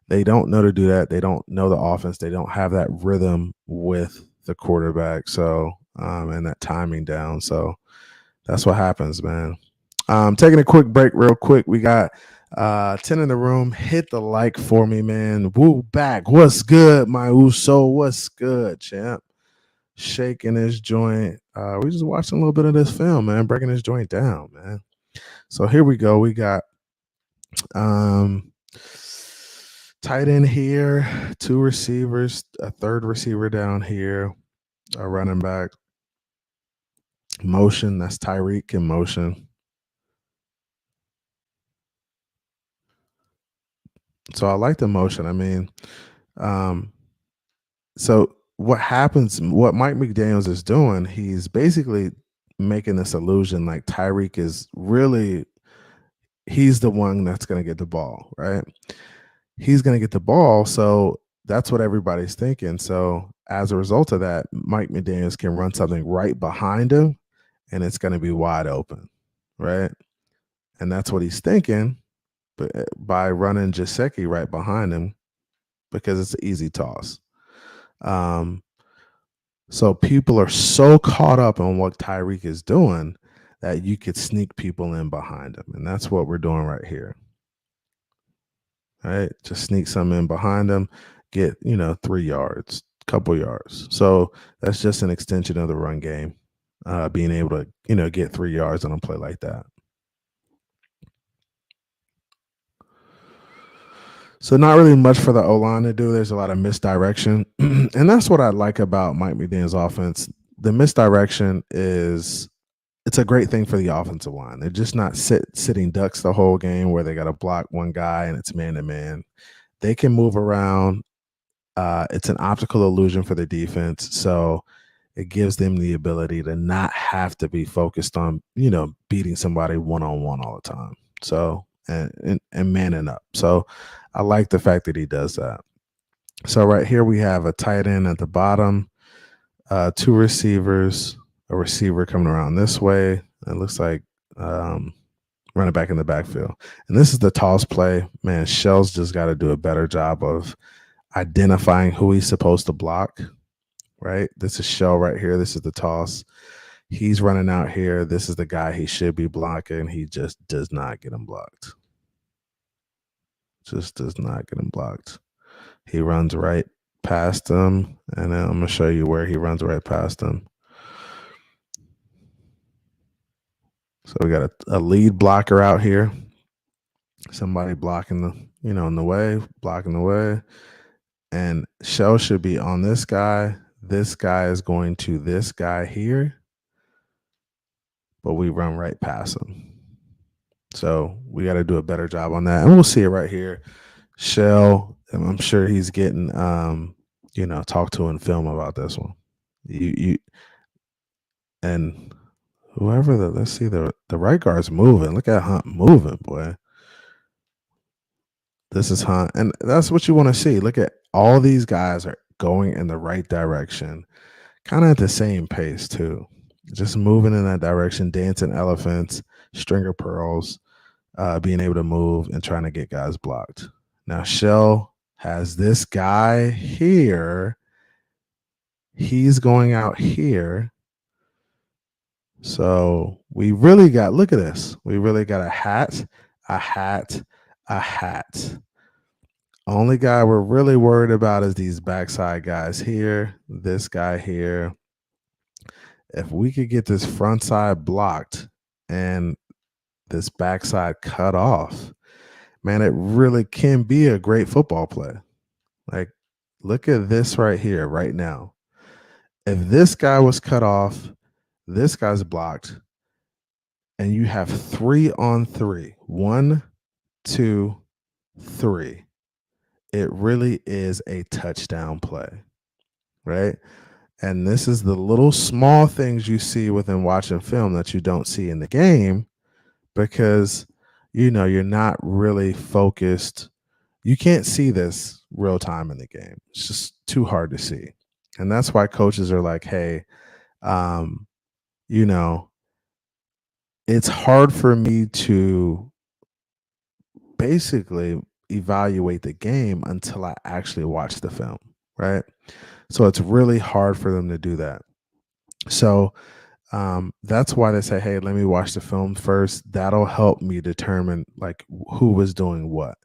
they don't know to do that. They don't know the offense. They don't have that rhythm with the quarterback. So, and that timing down. So that's what happens, man. Taking a quick break real quick. We got 10 in the room. Hit the like for me, man. Woo back. What's good, my Uso? What's good, champ? Shaking his joint. We just watching a little bit of this film, man. Breaking his joint down, man. So here we go. We got tight end here, 2 receivers, a third receiver down here, a running back. Motion, that's Tyreek in motion. So I like the motion. I mean, so what happens, what Mike McDaniels is doing, he's basically making this illusion like Tyreek is really, he's the one that's going to get the ball, right? He's going to get the ball. So that's what everybody's thinking. So as a result of that, Mike McDaniels can run something right behind him and it's going to be wide open, right? And that's what he's thinking, but by running Gesicki right behind him, because it's an easy toss. So people are so caught up on what Tyreek is doing that you could sneak people in behind him. And that's what we're doing right here. All right. Just sneak some in behind him, get, 3 yards, couple yards. So that's just an extension of the run game, being able to, get 3 yards on a play like that. So not really much for the O-line to do. There's a lot of misdirection. And that's what I like about Mike McDaniel's offense. The misdirection it's a great thing for the offensive line. They're just not sitting ducks the whole game where they got to block one guy and it's man-to-man. They can move around. It's an optical illusion for the defense. So it gives them the ability to not have to be focused on, beating somebody one-on-one all the time. So, and manning up. So I like the fact that he does that. So right here we have a tight end at the bottom, 2 receivers, a receiver coming around this way. It looks like running back in the backfield. And this is the toss play. Man, Shell's just got to do a better job of identifying who he's supposed to block, right? This is Shell right here. This is the toss. He's running out here. This is the guy he should be blocking. He just does not get him blocked. Just does not get him blocked. He runs right past him, and then I'm going to show you where he runs right past him. So we got a lead blocker out here. Somebody blocking the, in the way, blocking the way. And Shell should be on this guy. This guy is going to this guy here. But we run right past him. So we got to do a better job on that. And we'll see it right here. Shell, I'm sure he's getting, talked to in film about this one. And whoever let's see, the right guard's moving. Look at Hunt moving, boy. This is Hunt. And that's what you want to see. Look at all these guys are going in the right direction, kind of at the same pace too. Just moving in that direction, dancing elephants, stringer pearls, being able to move and trying to get guys blocked. Now, Shell has this guy here. He's going out here. So we really got, look at this. We really got a hat. Only guy we're really worried about is these backside guys here, this guy here. If we could get this front side blocked and this backside cut off, man, it really can be a great football play. Like, look at this right here, right now. If this guy was cut off, this guy's blocked, and you have 3-on-3. 1, 2, 3. It really is a touchdown play, right? And this is the little small things you see within watching film that you don't see in the game because, you're not really focused. You can't see this real time in the game. It's just too hard to see. And that's why coaches are like, hey, um, you know, it's hard for me to basically evaluate the game until I actually watch the film, right? So it's really hard for them to do that. So that's why they say, hey, let me watch the film first. That'll help me determine like who was doing what.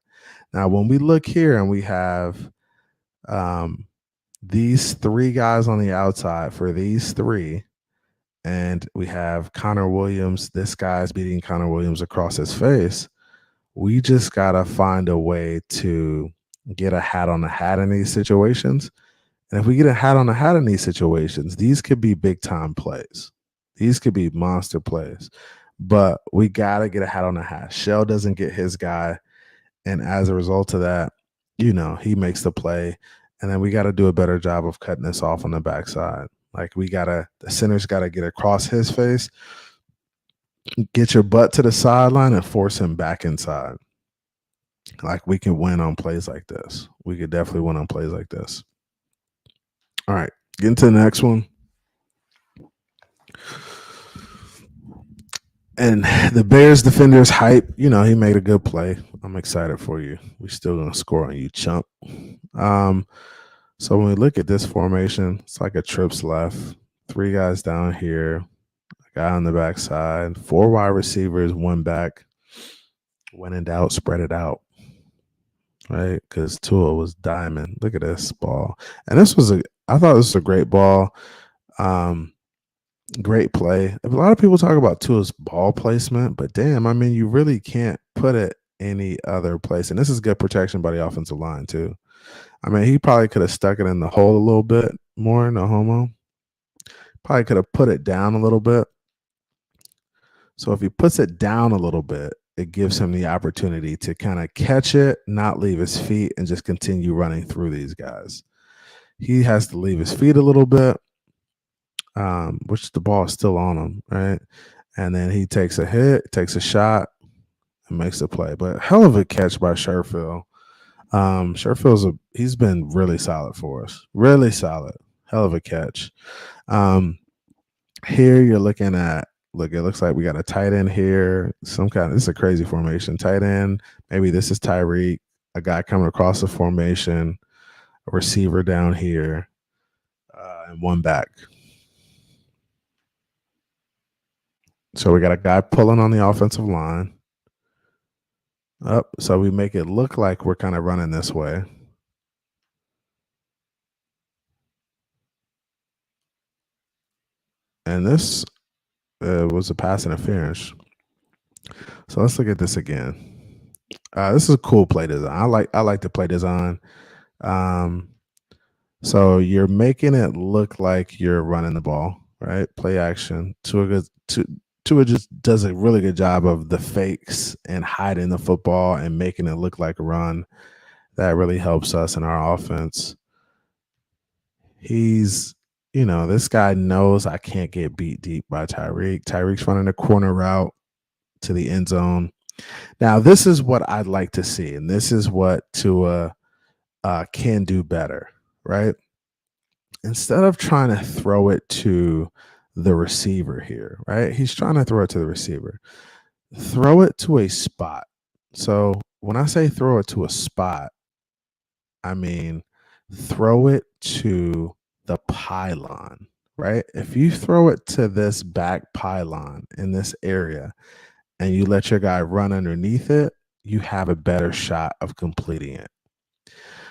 Now, when we look here and we have um, these three guys on the outside for these three, and we have Connor Williams, this guy's beating Connor Williams across his face. We just got to find a way to get a hat on a hat in these situations. And if we get a hat on a hat in these situations, these could be big time plays. These could be monster plays. But we got to get a hat on a hat. Shell doesn't get his guy. And as a result of that, he makes the play. And then we got to do a better job of cutting this off on the backside. Like the center's got to get across his face, get your butt to the sideline and force him back inside. Like we can win on plays like this. We could definitely win on plays like this. All right, getting to the next one. And the Bears defender's hype, he made a good play. I'm excited for you. We still gonna score on you, chump. So when we look at this formation, it's like a trips left. 3 guys down here, a guy on the backside, 4 wide receivers, 1 back. When in doubt, spread it out. Right? Because Tua was diamond. Look at this ball. And I thought this was a great ball. Great play. A lot of people talk about Tua's ball placement, but damn, I mean, you really can't put it any other place. And this is good protection by the offensive line, too. I mean, he probably could have stuck it in the hole a little bit more, no homo. Probably could have put it down a little bit. So if he puts it down a little bit, it gives him the opportunity to kind of catch it, not leave his feet, and just continue running through these guys. He has to leave his feet a little bit, which the ball is still on him, right? And then he takes a hit, takes a shot, and makes the play. But hell of a catch by Sherfield. He's been really solid for us. Really solid. Hell of a catch. Here you're looking at, it looks like we got a tight end here. This is a crazy formation. Tight end, maybe this is Tyreek, a guy coming across the formation, a receiver down here, and 1 back. So we got a guy pulling on the offensive line. So we make it look like we're kind of running this way. And this was a pass interference. So let's look at this again. This is a cool play design. I like the play design. So you're making it look like you're running the ball, right? Play action. Tua just does a really good job of the fakes and hiding the football and making it look like a run. That really helps us in our offense. He's, this guy knows I can't get beat deep by Tyreek. Tyreek's running a corner route to the end zone. Now, this is what I'd like to see, and this is what Tua can do better, right? Instead of trying to throw it to the receiver here, right? He's trying to throw it to the receiver. Throw it to a spot. So when I say throw it to a spot, I mean throw it to the pylon, right? If you throw it to this back pylon in this area and you let your guy run underneath it, you have a better shot of completing it.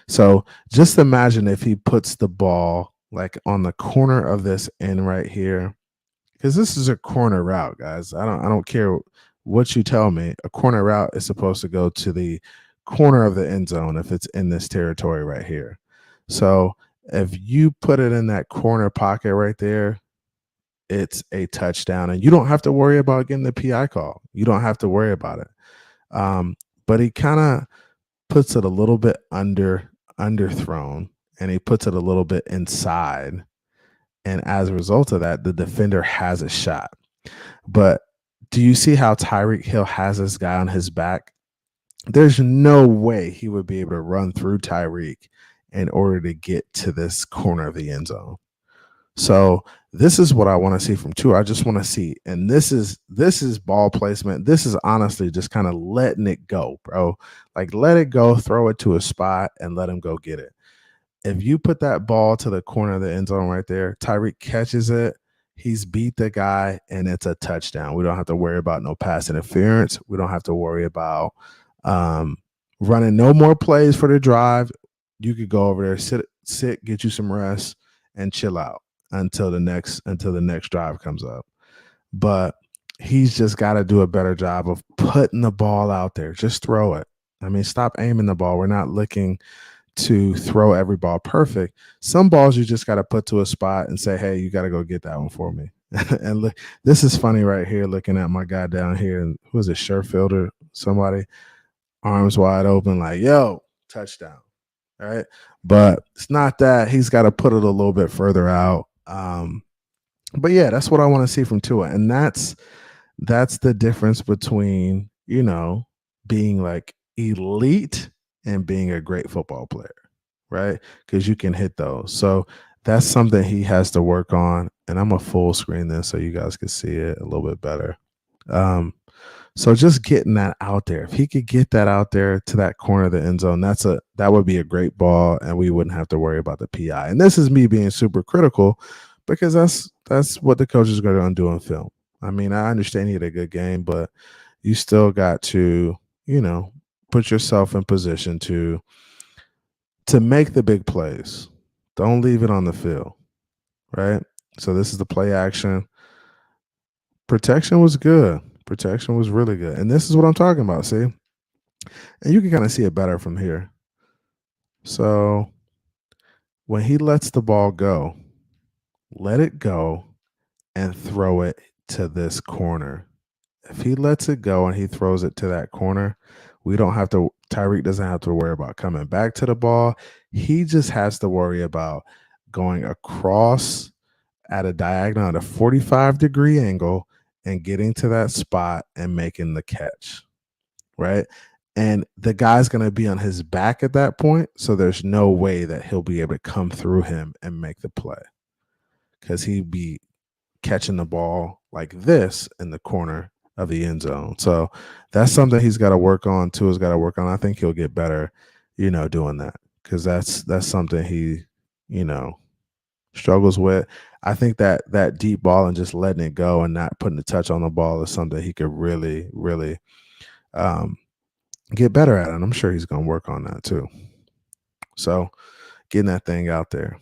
So just imagine if he puts the ball like on the corner of this end right here, because this is a corner route, guys. I don't care what you tell me. A corner route is supposed to go to the corner of the end zone if it's in this territory right here. So if you put it in that corner pocket right there, it's a touchdown, and you don't have to worry about getting the PI call. You don't have to worry about it. But he kind of puts it a little bit underthrown, and he puts it a little bit inside. And as a result of that, the defender has a shot. But do you see how Tyreek Hill has this guy on his back? There's no way he would be able to run through Tyreek in order to get to this corner of the end zone. So this is what I want to see from Tua. I just want to see, and this is ball placement. This is honestly just kind of letting it go, bro. Like let it go, throw it to a spot, and let him go get it. If you put that ball to the corner of the end zone right there, Tyreek catches it. He's beat the guy, and it's a touchdown. We don't have to worry about no pass interference. We don't have to worry about running no more plays for the drive. You could go over there, sit, get you some rest, and chill out until the next drive comes up. But he's just got to do a better job of putting the ball out there. Just throw it. I mean, stop aiming the ball. We're not looking to throw every ball perfect. Some balls you just got to put to a spot and say, hey, you got to go get that one for me. And look, this is funny right here, looking at my guy down here. And who is it, Sherfield or somebody? Arms wide open, like, yo, touchdown. All right. But it's not that. He's got to put it a little bit further out. But yeah, that's what I want to see from Tua. And that's the difference between, you know, being like elite and being a great football player, right? Because you can hit those. So that's something he has to work on. And I'm a full screen this so you guys can see it a little bit better. So just getting that out there, if he could get that out there to that corner of the end zone, that would be a great ball, and we wouldn't have to worry about the PI. And this is me being super critical because that's what the coaches are going to do in film. I mean, I understand he had a good game, but you still got to, you know, put yourself in position to make the big plays. Don't leave it on the field, right? So this is the play action. Protection was good. Protection was really good. And this is what I'm talking about, see? And you can kind of see it better from here. So when he lets the ball go, let it go and throw it to this corner. If he lets it go and he throws it to that corner, Tyreek doesn't have to worry about coming back to the ball. He just has to worry about going across at a diagonal at a 45-degree angle and getting to that spot and making the catch, right? And the guy's going to be on his back at that point, so there's no way that he'll be able to come through him and make the play because he'd be catching the ball like this in the corner of the end zone. So that's something he's got to work on. Tua's got to work on. I think he'll get better, you know, doing that because that's something he, you know, struggles with. I think that deep ball and just letting it go and not putting a touch on the ball is something he could really, really get better at. And I'm sure he's going to work on that too. So getting that thing out there.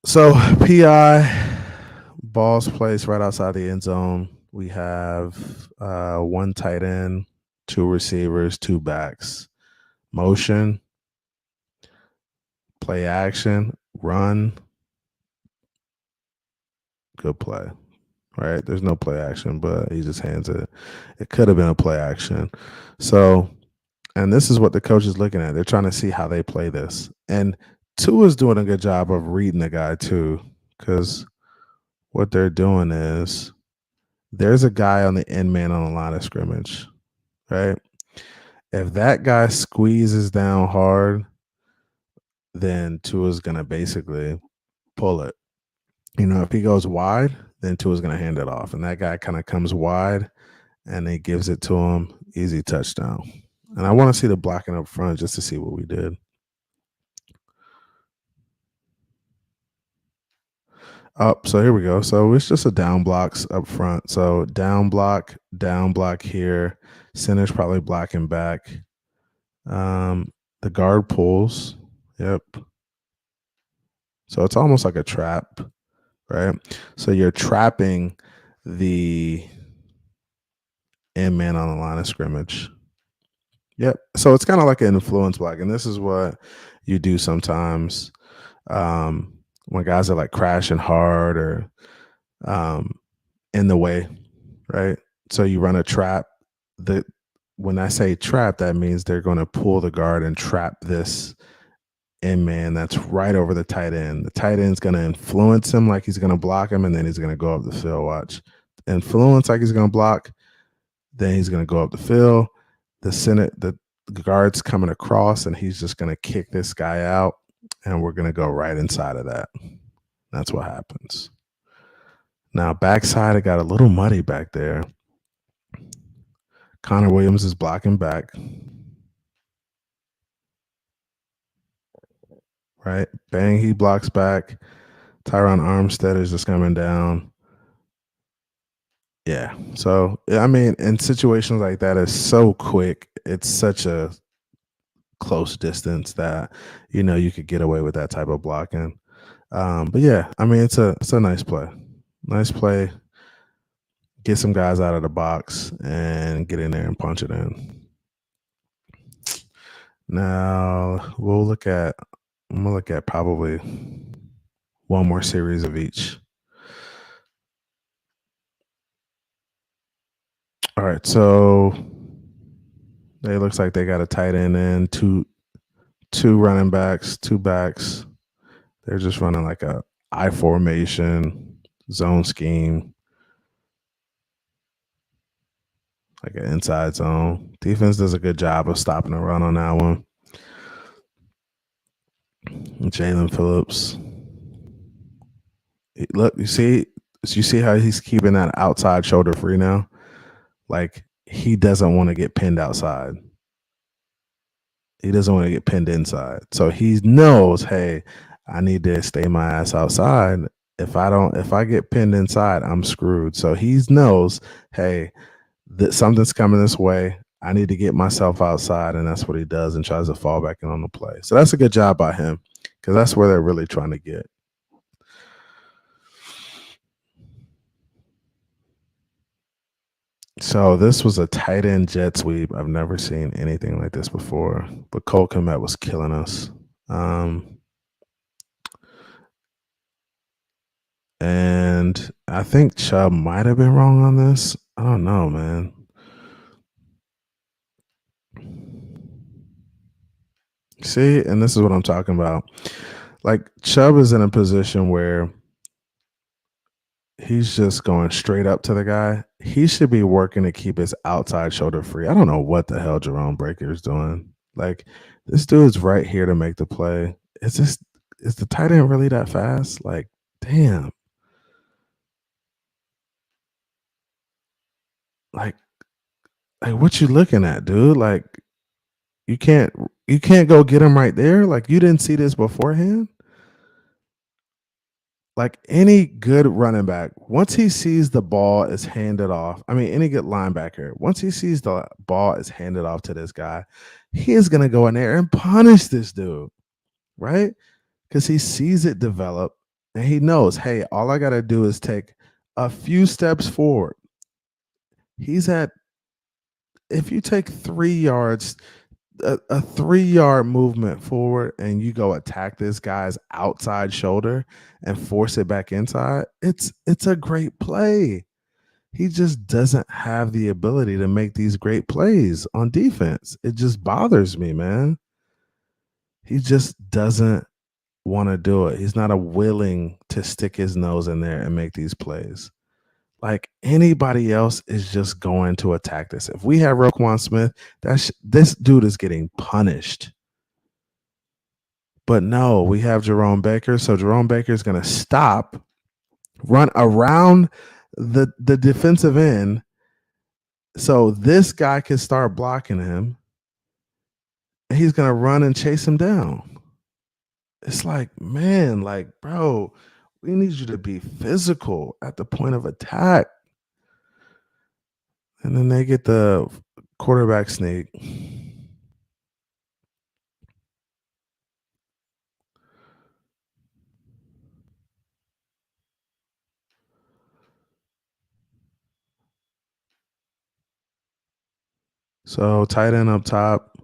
So PI, balls placed right outside the end zone. We have one tight end, two receivers, two backs. Motion, play action, run. Good play, right? There's no play action, but he just hands it. It could have been a play action. So, and this is what the coach is looking at. They're trying to see how they play this. And Tua's doing a good job of reading the guy too, because what they're doing is there's a guy on the end man on the line of scrimmage, right? If that guy squeezes down hard, then Tua's going to basically pull it. You know, if he goes wide, then Tua's going to hand it off. And that guy kind of comes wide and he gives it to him. Easy touchdown. And I want to see the blocking up front just to see what we did. So here we go. So it's just a down blocks up front. So down block here. Center's probably blocking back. The guard pulls. Yep. So it's almost like a trap, right? So you're trapping the end man on the line of scrimmage. Yep. So it's kind of like an influence block. And this is what you do sometimes when guys are like crashing hard or in the way, right? So you run a trap. When I say trap, that means they're going to pull the guard and trap this end man that's right over the tight end. The tight end's going to influence him like he's going to block him, and then he's going to go up the field. Watch. Influence like he's going to block, then he's going to go up the field. The the guard's coming across, and he's just going to kick this guy out, and we're going to go right inside of that. That's what happens. Now, backside, it got a little muddy back there. Connor Williams is blocking back. Right? Bang, he blocks back. Tyron Armstead is just coming down. Yeah. So, I mean, in situations like that, it's so quick. It's such a close distance that, you could get away with that type of blocking. But yeah, I mean, it's a nice play. Nice play. Get some guys out of the box and get in there and punch it in. Now I'm gonna look at probably one more series of each. All right, so it looks like they got a tight end in, two running backs, two backs. They're just running like a I formation, zone scheme, like an inside zone. Defense does a good job of stopping the run on that one. Jalen Phillips. Look, you see how he's keeping that outside shoulder free now? Like, he doesn't want to get pinned outside. He doesn't want to get pinned inside. So he knows, hey, I need to stay my ass outside. If I get pinned inside, I'm screwed. So he knows, hey, that something's coming this way. I need to get myself outside, and that's what he does and tries to fall back in on the play. So that's a good job by him, because that's where they're really trying to get. So this was a tight end jet sweep. I've never seen anything like this before, but Cole Kmet was killing us. And I think Chubb might have been wrong on this. I don't know, man. See, and this is what I'm talking about. Like, Chubb is in a position where he's just going straight up to the guy. He should be working to keep his outside shoulder free. I don't know what the hell Jerome Baker is doing. Like, this dude's right here to make the play. Is the tight end really that fast? Like, damn. Like what you looking at, dude? Like, you can't go get him right there. Like, you didn't see this beforehand. Like, any good running back, once he sees the ball is handed off, I mean, any good linebacker, once he sees the ball is handed off to this guy, he is going to go in there and punish this dude, right? Because he sees it develop and he knows, hey, all I got to do is take a few steps forward. If you take 3 yards, a 3-yard movement forward, and you go attack this guy's outside shoulder and force it back inside, it's a great play. He just doesn't have the ability to make these great plays on defense. It just bothers me, man. He just doesn't want to do it. He's not willing to stick his nose in there and make these plays. Like, anybody else is just going to attack this. If we have Roquan Smith, this dude is getting punished. But no, we have Jerome Baker. So Jerome Baker is going to stop, run around the defensive end, so this guy can start blocking him. And he's going to run and chase him down. It's like, man, like, bro, we need you to be physical at the point of attack. And then they get the quarterback sneak. So tight end up top,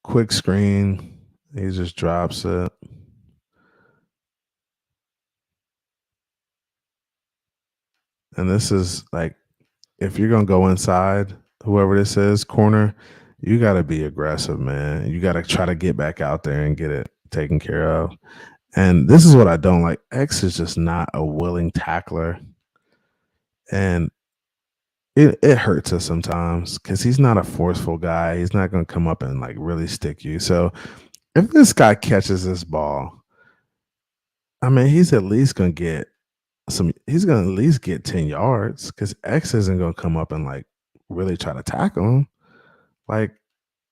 quick screen. He just drops it. And this is like, if you're going to go inside, whoever this is, corner, you got to be aggressive, man. You got to try to get back out there and get it taken care of. And this is what I don't like. X is just not a willing tackler. And it hurts us sometimes because he's not a forceful guy. He's not going to come up and like really stick you. So if this guy catches this ball, I mean, he's at least going to get he's going to at least get 10 yards because X isn't going to come up and like really try to tackle him. Like,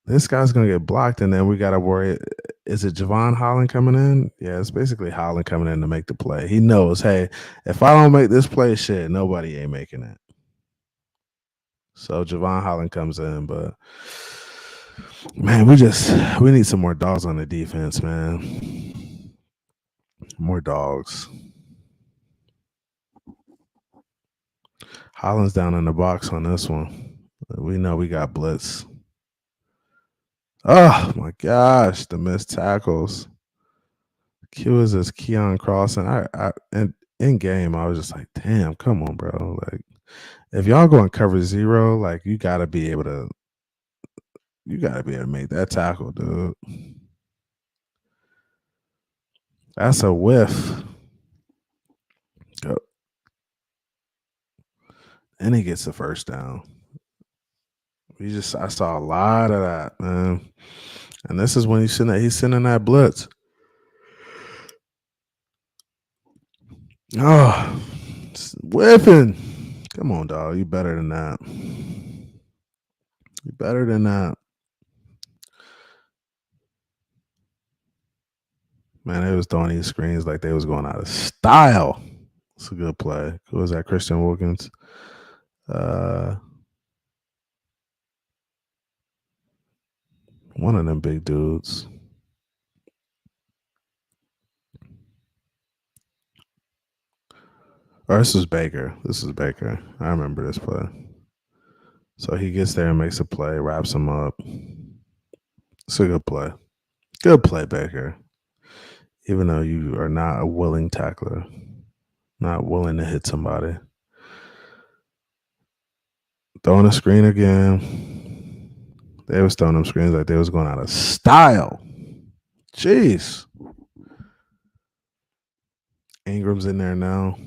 this guy's going to get blocked, and then we got to worry. Is it Javon Holland coming in? Yeah, it's basically Holland coming in to make the play. He knows, hey, if I don't make this play, shit, nobody ain't making it. So Javon Holland comes in, but man, we need some more dogs on the defense, man. More dogs. Holland's down in the box on this one. We know we got blitz. Oh my gosh, the missed tackles. Q is this Keon Cross, and and in game, I was just like, damn, come on, bro. Like, if y'all going cover 0, like you gotta be able to make that tackle, dude. That's a whiff. Yep. And he gets the first down. I saw a lot of that, man. And this is when he's sending that blitz. Oh, whipping. Come on, dog. You better than that. You better than that. Man, they was throwing these screens like they was going out of style. It's a good play. Who was that? Christian Wilkins. One of them big dudes. Or this is Baker. I remember this play. So he gets there and makes a play, wraps him up. It's a good play. Good play, Baker. Even though you are not a willing tackler, not willing to hit somebody. Throwing a screen again. They was throwing them screens like they was going out of style. Jeez. Ingram's in there now.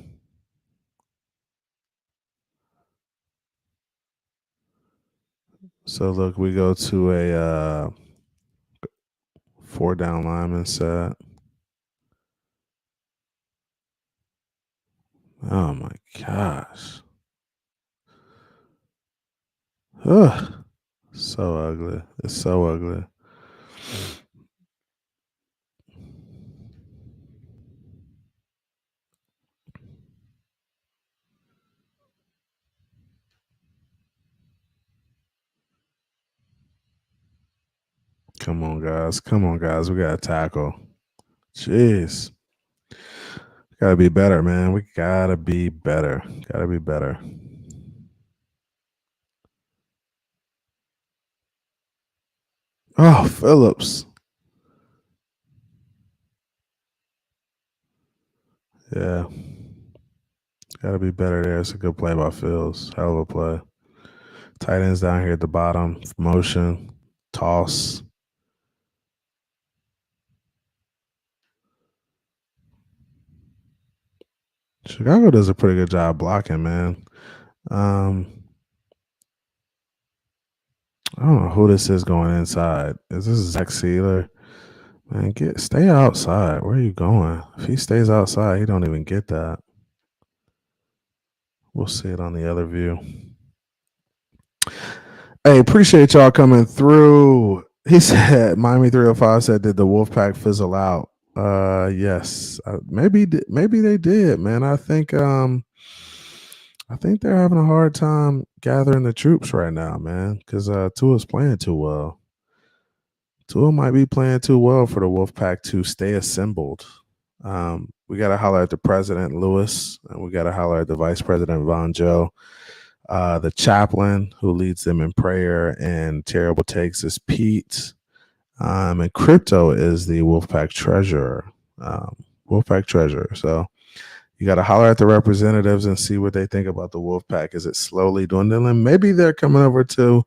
So look, we go to a 4-down lineman set. Oh my gosh. Ugh. So ugly. It's so ugly. Come on, guys. We got to tackle. Jeez. Gotta be better, man. We gotta be better. Oh, Phillips. Yeah. Gotta be better there. It's a good play by Phils. Hell of a play. Tight ends down here at the bottom. Motion. Toss. Chicago does a pretty good job blocking, man. I don't know who this is going inside. Is this Zach Sealer? Man, stay outside. Where are you going? If he stays outside, he don't even get that. We'll see it on the other view. Hey, appreciate y'all coming through. He said, Miami 305 said, did the Wolfpack fizzle out? Yes. Maybe they did, man. I think they're having a hard time gathering the troops right now, man, because Tua's playing too well. Tua might be playing too well for the Wolfpack to stay assembled. We got to holler at the president, Lewis, and we got to holler at the vice president, Von Joe. The chaplain who leads them in prayer and terrible takes is Pete. And Crypto is the Wolfpack treasurer. So you got to holler at the representatives and see what they think about the Wolfpack. Is it slowly dwindling? Maybe they're coming over to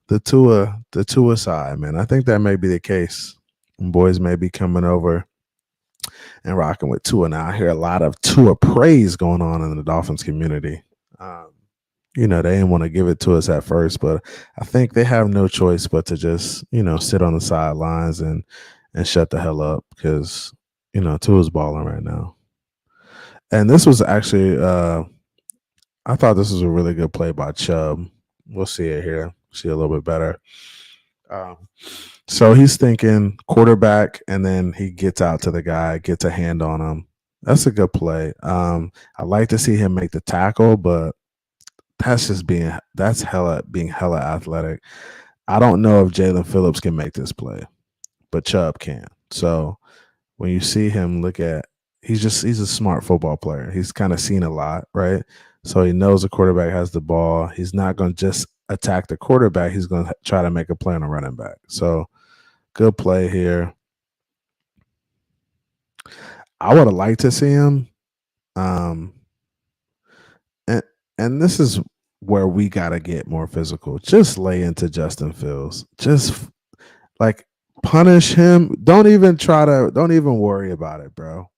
the Tua side, man. I think that may be the case. Boys may be coming over and rocking with Tua. Now I hear a lot of Tua praise going on in the Dolphins community. they didn't want to give it to us at first, but I think they have no choice but to just, sit on the sidelines and shut the hell up because, Tua's balling right now. And this was actually I thought this was a really good play by Chubb. We'll see it here. See a little bit better. Um, so he's thinking quarterback, and then he gets out to the guy, gets a hand on him. That's a good play. I like to see him make the tackle, but that's being hella athletic. I don't know if Jalen Phillips can make this play, but Chubb can. So when you see him he's a smart football player. He's kind of seen a lot, right? So he knows the quarterback has the ball. He's not going to just attack the quarterback. He's going to try to make a play on a running back. So good play here. I would have liked to see him. And this is where we got to get more physical. Just lay into Justin Fields. Just like punish him. Don't even worry about it, bro.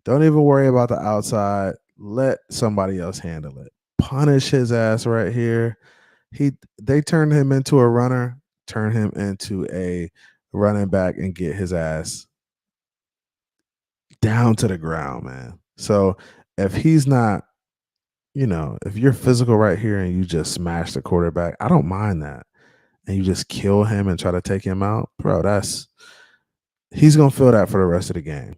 Don't even worry about the outside. Let somebody else handle it. Punish his ass right here. They turned him into a runner, turn him into a running back, and get his ass down to the ground, man. So if he's not, if you're physical right here and you just smash the quarterback, I don't mind that. And you just kill him and try to take him out, bro, he's gonna feel that for the rest of the game.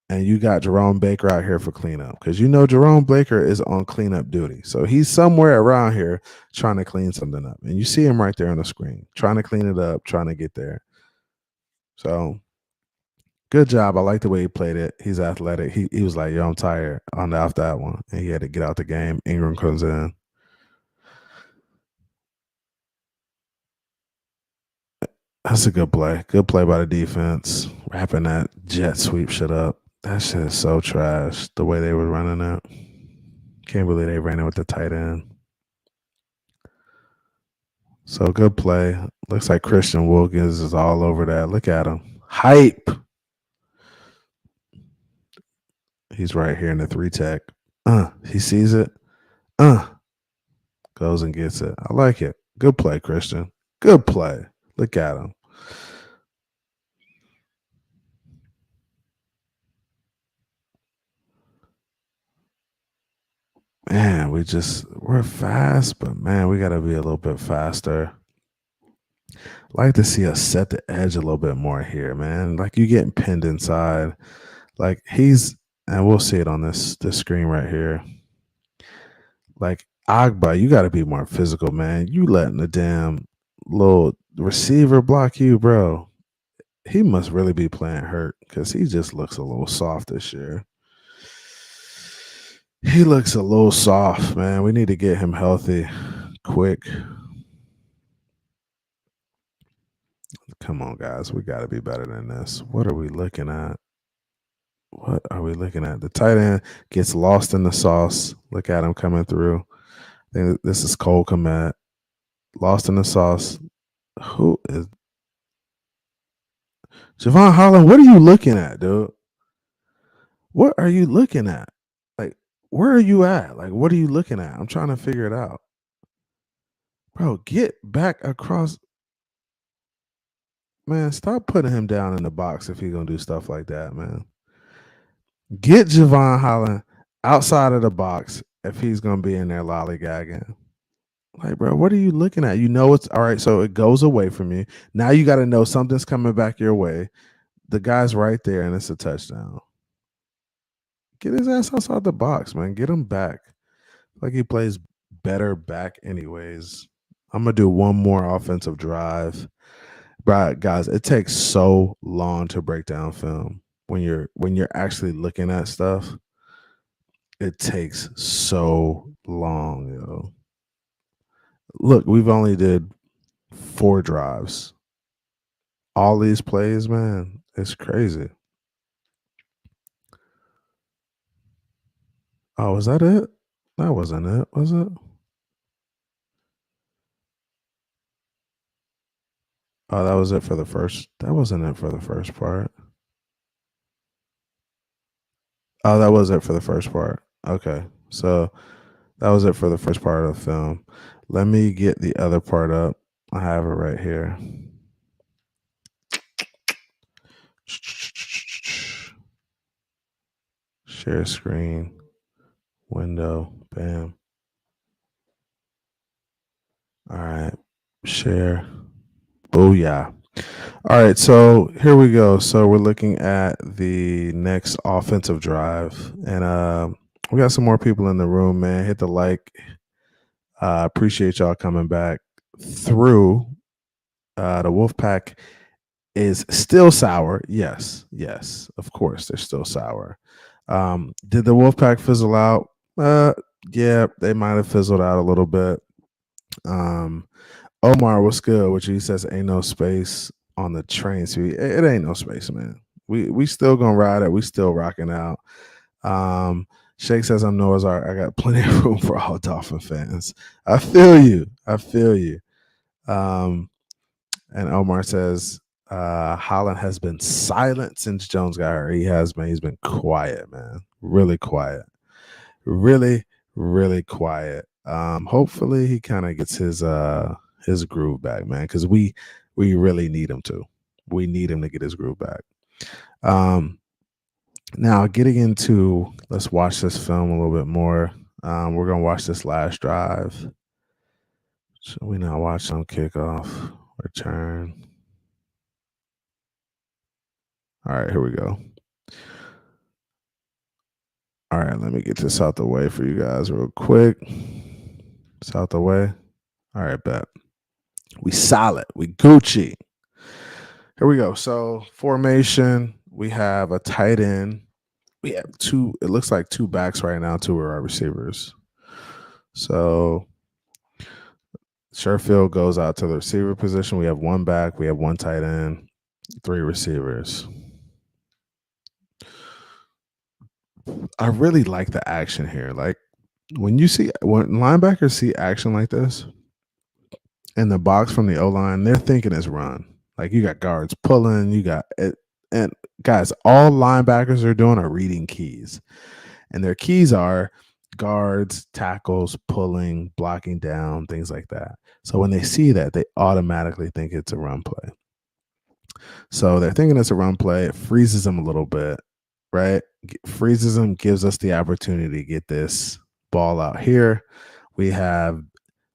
And you got Jerome Baker out here for cleanup because Jerome Baker is on cleanup duty. So he's somewhere around here trying to clean something up. And you see him right there on the screen, trying to clean it up, trying to get there. So good job. I like the way he played it. He's athletic. He was like, yo, I'm tired off that one. And he had to get out the game. Ingram comes in. That's a good play. Good play by the defense. Wrapping that jet sweep shit up. That shit is so trash, the way they were running it. Can't believe they ran it with the tight end. So good play. Looks like Christian Wilkins is all over that. Look at him. Hype. He's right here in the 3-tech. He sees it. Goes and gets it. I like it. Good play, Christian. Good play. Look at him. Man, we're fast, but man, we got to be a little bit faster. Like to see us set the edge a little bit more here, man. Like you getting pinned inside. Like and we'll see it on this screen right here. Like Agba, you got to be more physical, man. You letting the damn little receiver block you, bro. He must really be playing hurt because he just looks a little soft this year. He looks a little soft, man. We need to get him healthy quick. Come on, guys. We got to be better than this. What are we looking at? The tight end gets lost in the sauce. Look at him coming through. This is Cole Kmet. Lost in the sauce. Who is Javon Holland? What are you looking at, dude? What are you looking at? Like, where are you at? Like, what are you looking at? I'm trying to figure it out. Bro, get back across. Man, stop putting him down in the box if he's going to do stuff like that, man. Get Javon Holland outside of the box if he's going to be in there lollygagging. Like, bro, what are you looking at? It's all right. So it goes away from you. Now you got to know something's coming back your way. The guy's right there, and it's a touchdown. Get his ass outside the box, man. Get him back. Like he plays better back anyways. I'm going to do one more offensive drive. But guys, it takes so long to break down film. When you're actually looking at stuff, it takes so long, yo. Look, we've only did 4 drives. All these plays, man, it's crazy. Oh, was that it? That wasn't it, was it? Oh, that was it for the first. That wasn't it for the first part. Oh, that was it for the first part. Okay. So That was it for the first part of the film. Let me get the other part up. I have it right here. Share screen, window, bam. All right, share. Booyah. All right, so here we go. So we're looking at the next offensive drive, and we got some more people in the room, man. Hit the like. Appreciate y'all coming back through. The Wolfpack is still sour. Yes, of course, they're still sour. Did the Wolfpack fizzle out? Yeah, they might have fizzled out a little bit. Omar, what's good? Which he says ain't no space on the train. So it ain't no space, man. We still gonna ride it. We still rocking out. Shake says I'm Noah's Ark. I got plenty of room for all Dolphin fans. I feel you. And Omar says Holland has been silent since Jones got hurt. He has been. He's been quiet, man. Really quiet. Really, really quiet. Hopefully he kind of gets his groove back, man, because we really need him to. We need him to get his groove back. Now getting into, let's watch this film a little bit more. We're gonna watch this last drive. Should we not watch some kickoff return? All right, here we go. All right, let me get this out the way for you guys real quick. It's out the way. All right, bet. We solid. We Gucci. Here we go. So formation, we have a tight end. We have two, it looks like two backs right now, two are our receivers. So Sherfield goes out to the receiver position. We have one back, we have one tight end, three receivers. I really like the action here. Like when linebackers see action like this in the box from the O-line, they're thinking it's run. Like you got guards pulling, you got it. And guys, all linebackers are doing are reading keys. And their keys are guards, tackles, pulling, blocking down, things like that. So when they see that, they automatically think it's a run play. So they're thinking it's a run play. It freezes them a little bit, right? Freezes them, gives us the opportunity to get this ball out here. We have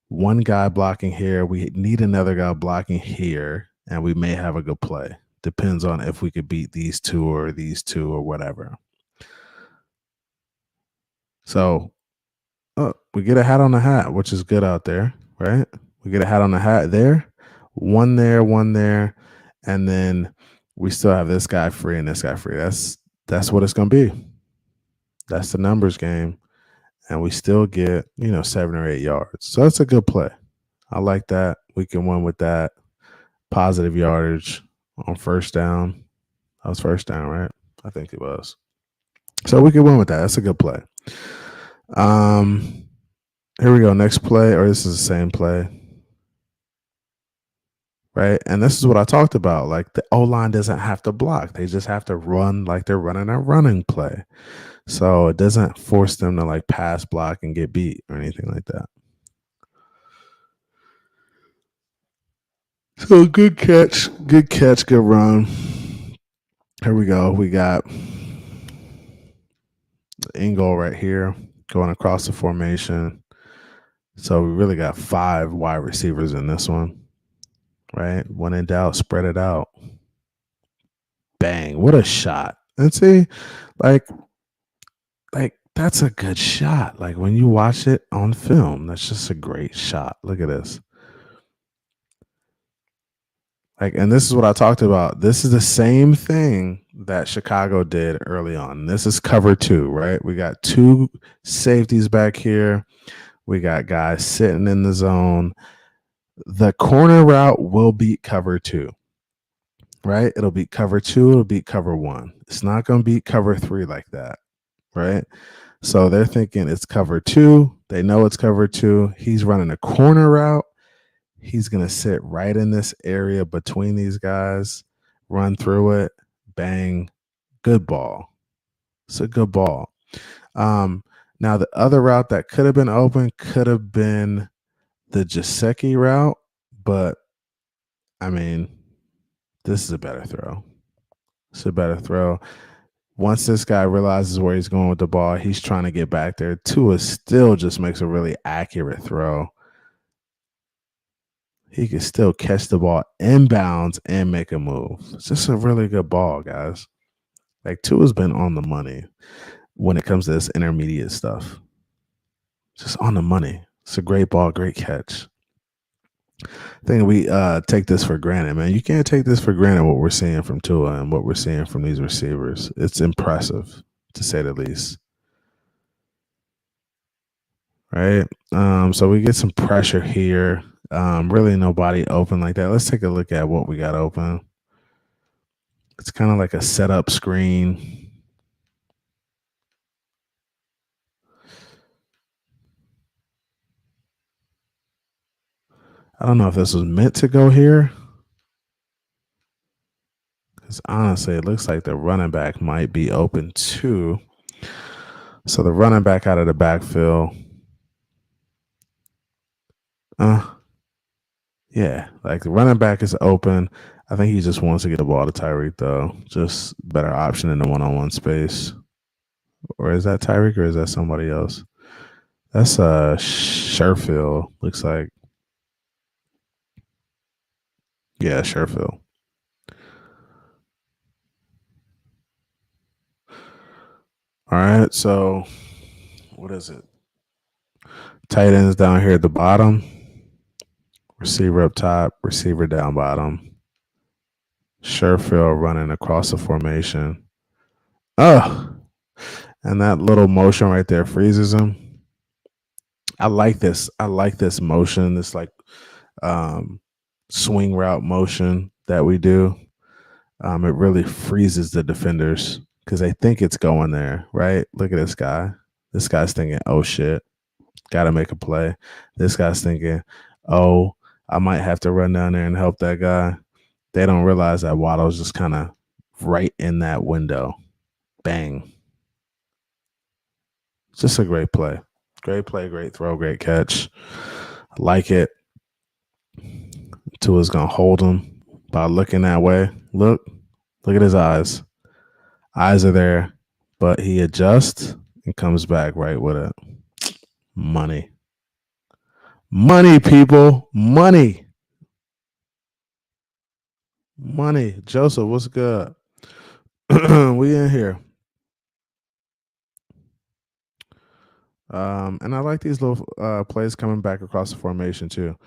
one guy blocking here. We need another guy blocking here, and we may have a good play. Depends on if we could beat these two or whatever. So we get a hat on the hat, which is good out there, right? We get a hat on the hat there, one there, and then we still have this guy free and this guy free. That's what it's going to be. That's the numbers game. And we still get, 7 or 8 yards. So that's a good play. I like that. We can win with that. Positive yardage on first down. That was first down, right? I think it was. So we can win with that. That's a good play. Here we go. Next play, or this is the same play. Right? And this is what I talked about. Like the O-line doesn't have to block. They just have to run like they're running a running play. So it doesn't force them to like pass block and get beat or anything like that. So good catch, good run. Here we go. We got the end goal right here going across the formation. So we really got 5 wide receivers in this one, right? When in doubt, spread it out. Bang, what a shot. And see, like that's a good shot. Like when you watch it on film, that's just a great shot. Look at this. Like, and this is what I talked about. This is the same thing that Chicago did early on. This is cover 2, right? We got 2 safeties back here. We got guys sitting in the zone. The corner route will beat cover 2, right? It'll beat cover 2. It'll beat cover 1. It's not going to beat cover 3 like that, right? So they're thinking it's cover 2. They know it's cover 2. He's running a corner route. He's going to sit right in this area between these guys, run through it, bang, good ball. It's a good ball. Now, the other route that could have been open could have been the Jaceki route, but I mean, this is a better throw. It's a better throw. Once this guy realizes where he's going with the ball, he's trying to get back there. Tua still just makes a really accurate throw. He can still catch the ball inbounds and make a move. It's just a really good ball, guys. Like, Tua's been on the money when it comes to this intermediate stuff. Just on the money. It's a great ball, great catch. I think we take this for granted, man. You can't take this for granted, what we're seeing from Tua and what we're seeing from these receivers. It's impressive, to say the least. Right? So we get some pressure here. Really nobody open like that. Let's take a look at what we got open. It's kind of like a setup screen. I don't know if this was meant to go here. Because honestly, it looks like the running back might be open too. So the running back out of the backfield. Yeah, like the running back is open. I think he just wants to get the ball to Tyreek, though. Just better option in the one-on-one space. Or is that Tyreek or is that somebody else? That's Sherfield, looks like. Yeah, Sherfield. All right, so what is it? Tight ends down here at the bottom. Receiver up top, receiver down bottom. Sherfield running across the formation. Oh, and that little motion right there freezes him. I like this. I like this motion, this like swing route motion that we do. It really freezes the defenders because they think it's going there, right? Look at this guy. This guy's thinking, oh shit, got to make a play. This guy's thinking, oh, I might have to run down there and help that guy. They don't realize that Waddle's just kind of right in that window. Bang. It's just a great play. Great play, great throw, great catch. I like it. Tua's going to hold him by looking that way. Look at his eyes. Eyes are there, but he adjusts and comes back right with it. Money. Money, people. Money. Money. Joseph, what's good? We in here. And I like these little plays coming back across the formation too.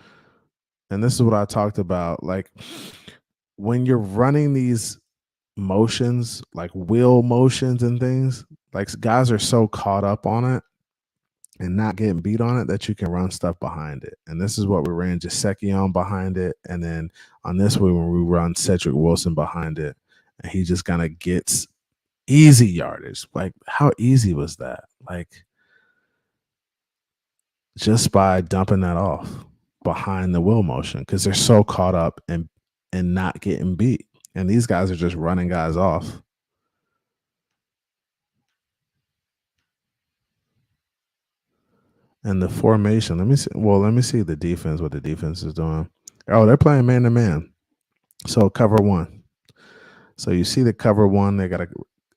And this is what I talked about. Like when you're running these motions, like wheel motions and things, like guys are so caught up on it and not getting beat on it that you can run stuff behind it. And this is what we ran Jaceki on behind it. And then on this one, when we run Cedric Wilson behind it, and he just kind of gets easy yardage. Like, how easy was that? Like, just by dumping that off behind the wheel motion, because they're so caught up and not getting beat. And these guys are just running guys off. And the formation, let me see. Well, let me see the defense, what the defense is doing. Oh, they're playing man-to-man. So cover one. So you see the cover one, they got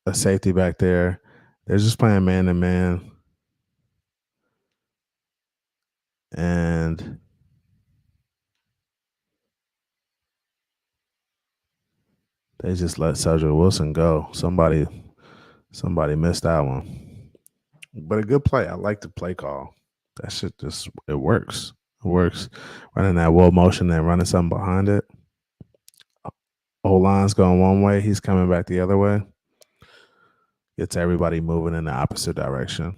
a safety back there. They're just playing man-to-man. And they just let Cedric Wilson go. Somebody missed that one. But a good play. I like the play call. That shit just, it works. It works. Running that wheel motion and running something behind it. Whole line's going one way. He's coming back the other way. Gets everybody moving in the opposite direction.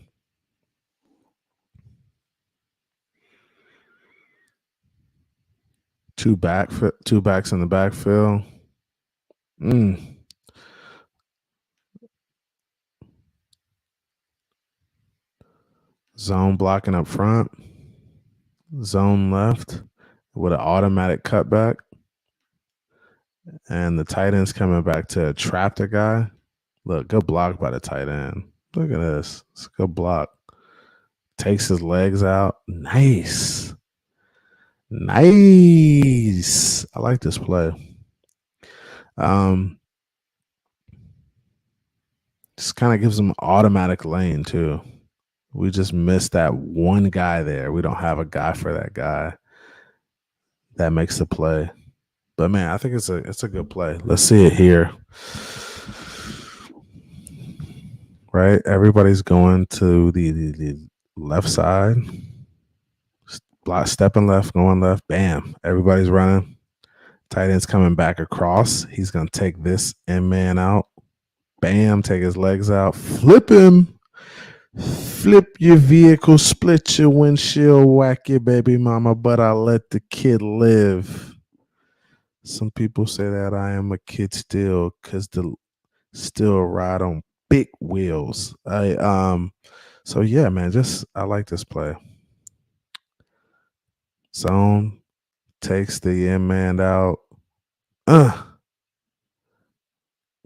Two backs in the backfield. Zone blocking up front. Zone left with an automatic cutback. And the tight end's coming back to trap the guy. Look, good block by the tight end. Look at this. It's a good block. takes his legs out. Nice. Nice. I like this play. Just kind of gives him automatic lane too. We just missed that one guy there. We don't have a guy for that guy that makes the play. But man, I think it's a good play. Let's see it here. Right? Everybody's going to the left side. Block, stepping left, going left. Bam. Everybody's running. Tight end's coming back across. He's going to take this end man out. Bam. Take his legs out. Flip him. Flip your vehicle. Split your windshield. Whack your baby mama. But I let the kid live. Some people say that I am a kid still because the still ride on big wheels. So yeah, man, I like this play. Zone takes the end man out.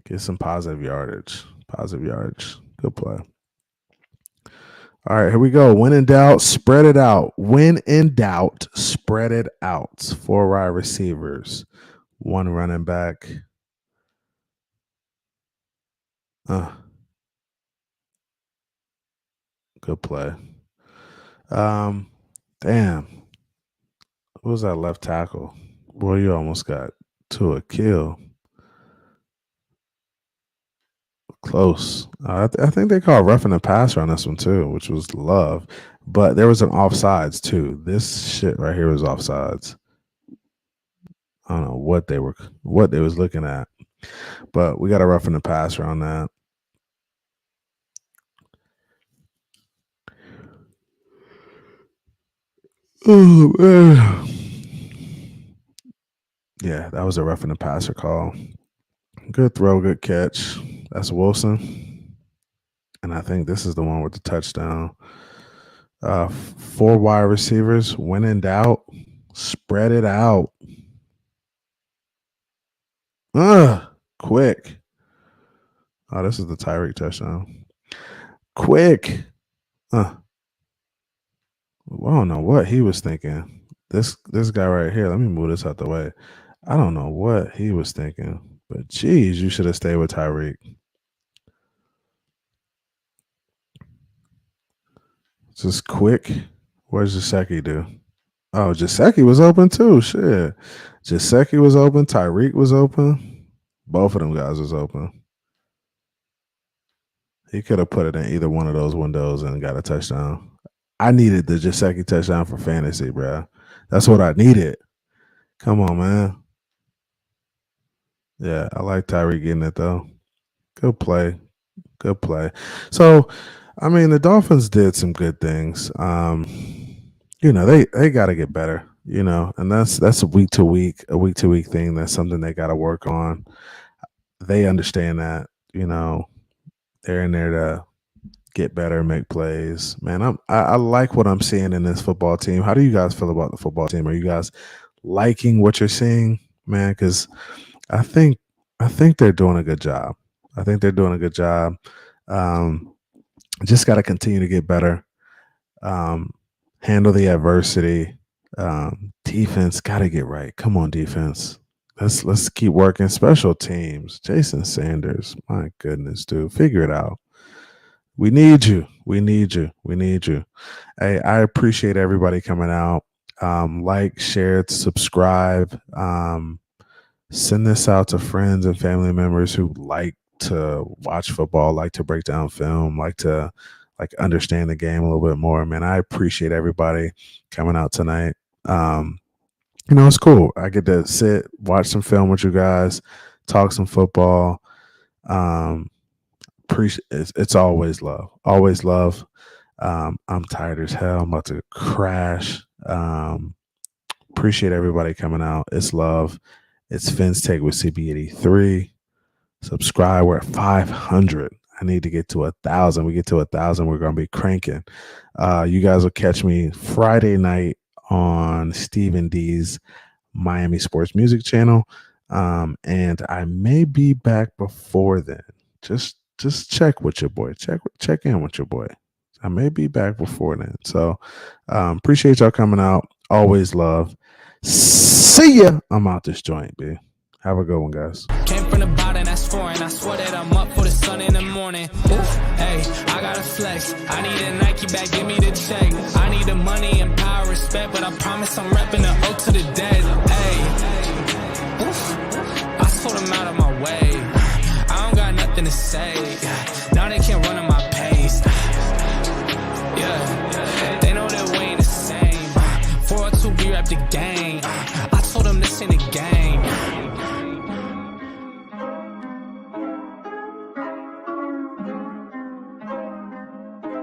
Get some positive yardage. Positive yardage. Good play. All right, here we go. When in doubt, spread it out. When in doubt, spread it out. 4 wide receivers, 1 running back. Good play. Damn. What was that left tackle? Boy, you almost got to a kill. Close. I think they called roughing the passer on this one too, which was love. But there was an offsides too. This shit right here was offsides. I don't know what they was looking at, but we got a roughing the passer on that. Oh man. Yeah, that was a roughing the passer call. Good throw, good catch. That's Wilson. And I think this is the one with the touchdown. 4 wide receivers. When in doubt, spread it out. Quick. Oh, this is the Tyreek touchdown. Quick. I don't know what he was thinking. This guy right here. Let me move this out the way. I don't know what he was thinking. But geez, you should have stayed with Tyreek. Just quick. What does Gesicki do? Oh, Gesicki was open too. Shit. Gesicki was open. Tyreek was open. Both of them guys was open. He could have put it in either one of those windows and got a touchdown. I needed the Gesicki touchdown for fantasy, bro. That's what I needed. Come on, man. Yeah, I like Tyreek getting it though. Good play. Good play. So, I mean, the Dolphins did some good things. They got to get better, and that's a week to week thing. That's something they got to work on. They understand that, they're in there to get better, make plays. Man, I like what I'm seeing in this football team. How do you guys feel about the football team? Are you guys liking what you're seeing, man? Because I think they're doing a good job. Just got to continue to get better. Handle the adversity. Defense got to get right. Come on, defense. Let's keep working. Special teams. Jason Sanders. My goodness, dude. Figure it out. We need you. Hey, I appreciate everybody coming out. Like, share, subscribe. Send this out to friends and family members who like to watch football, like to break down film, like to understand the game a little bit more. Man, I appreciate everybody coming out tonight. It's cool. I get to sit, watch some film with you guys, talk some football. It's always love. Always love. I'm tired as hell. I'm about to crash. Appreciate everybody coming out. It's love. It's Phins Take with CB83. Subscribe. We're at 500. I need to get to 1,000. We get to 1,000, we're going to be cranking. You guys will catch me Friday night on Stephen D's Miami Sports Music channel. And I may be back before then. Just check with your boy. Check in with your boy. I may be back before then. So appreciate y'all coming out. Always love. See ya. I'm out this joint, B. Have a good one, guys. Came from the bottom, that's foreign. I swear that I'm up for the sun in the morning. Oof, hey, I gotta flex. I need a Nike bag, give me the check. I need the money and power, respect, but I promise I'm repping the O to the dead. Hey, oof, I sold them out of my way. I don't got nothing to say. Now they can't run at my pace. Yeah, they know that we ain't the same. 402, we rap the game. I told them this ain't a game.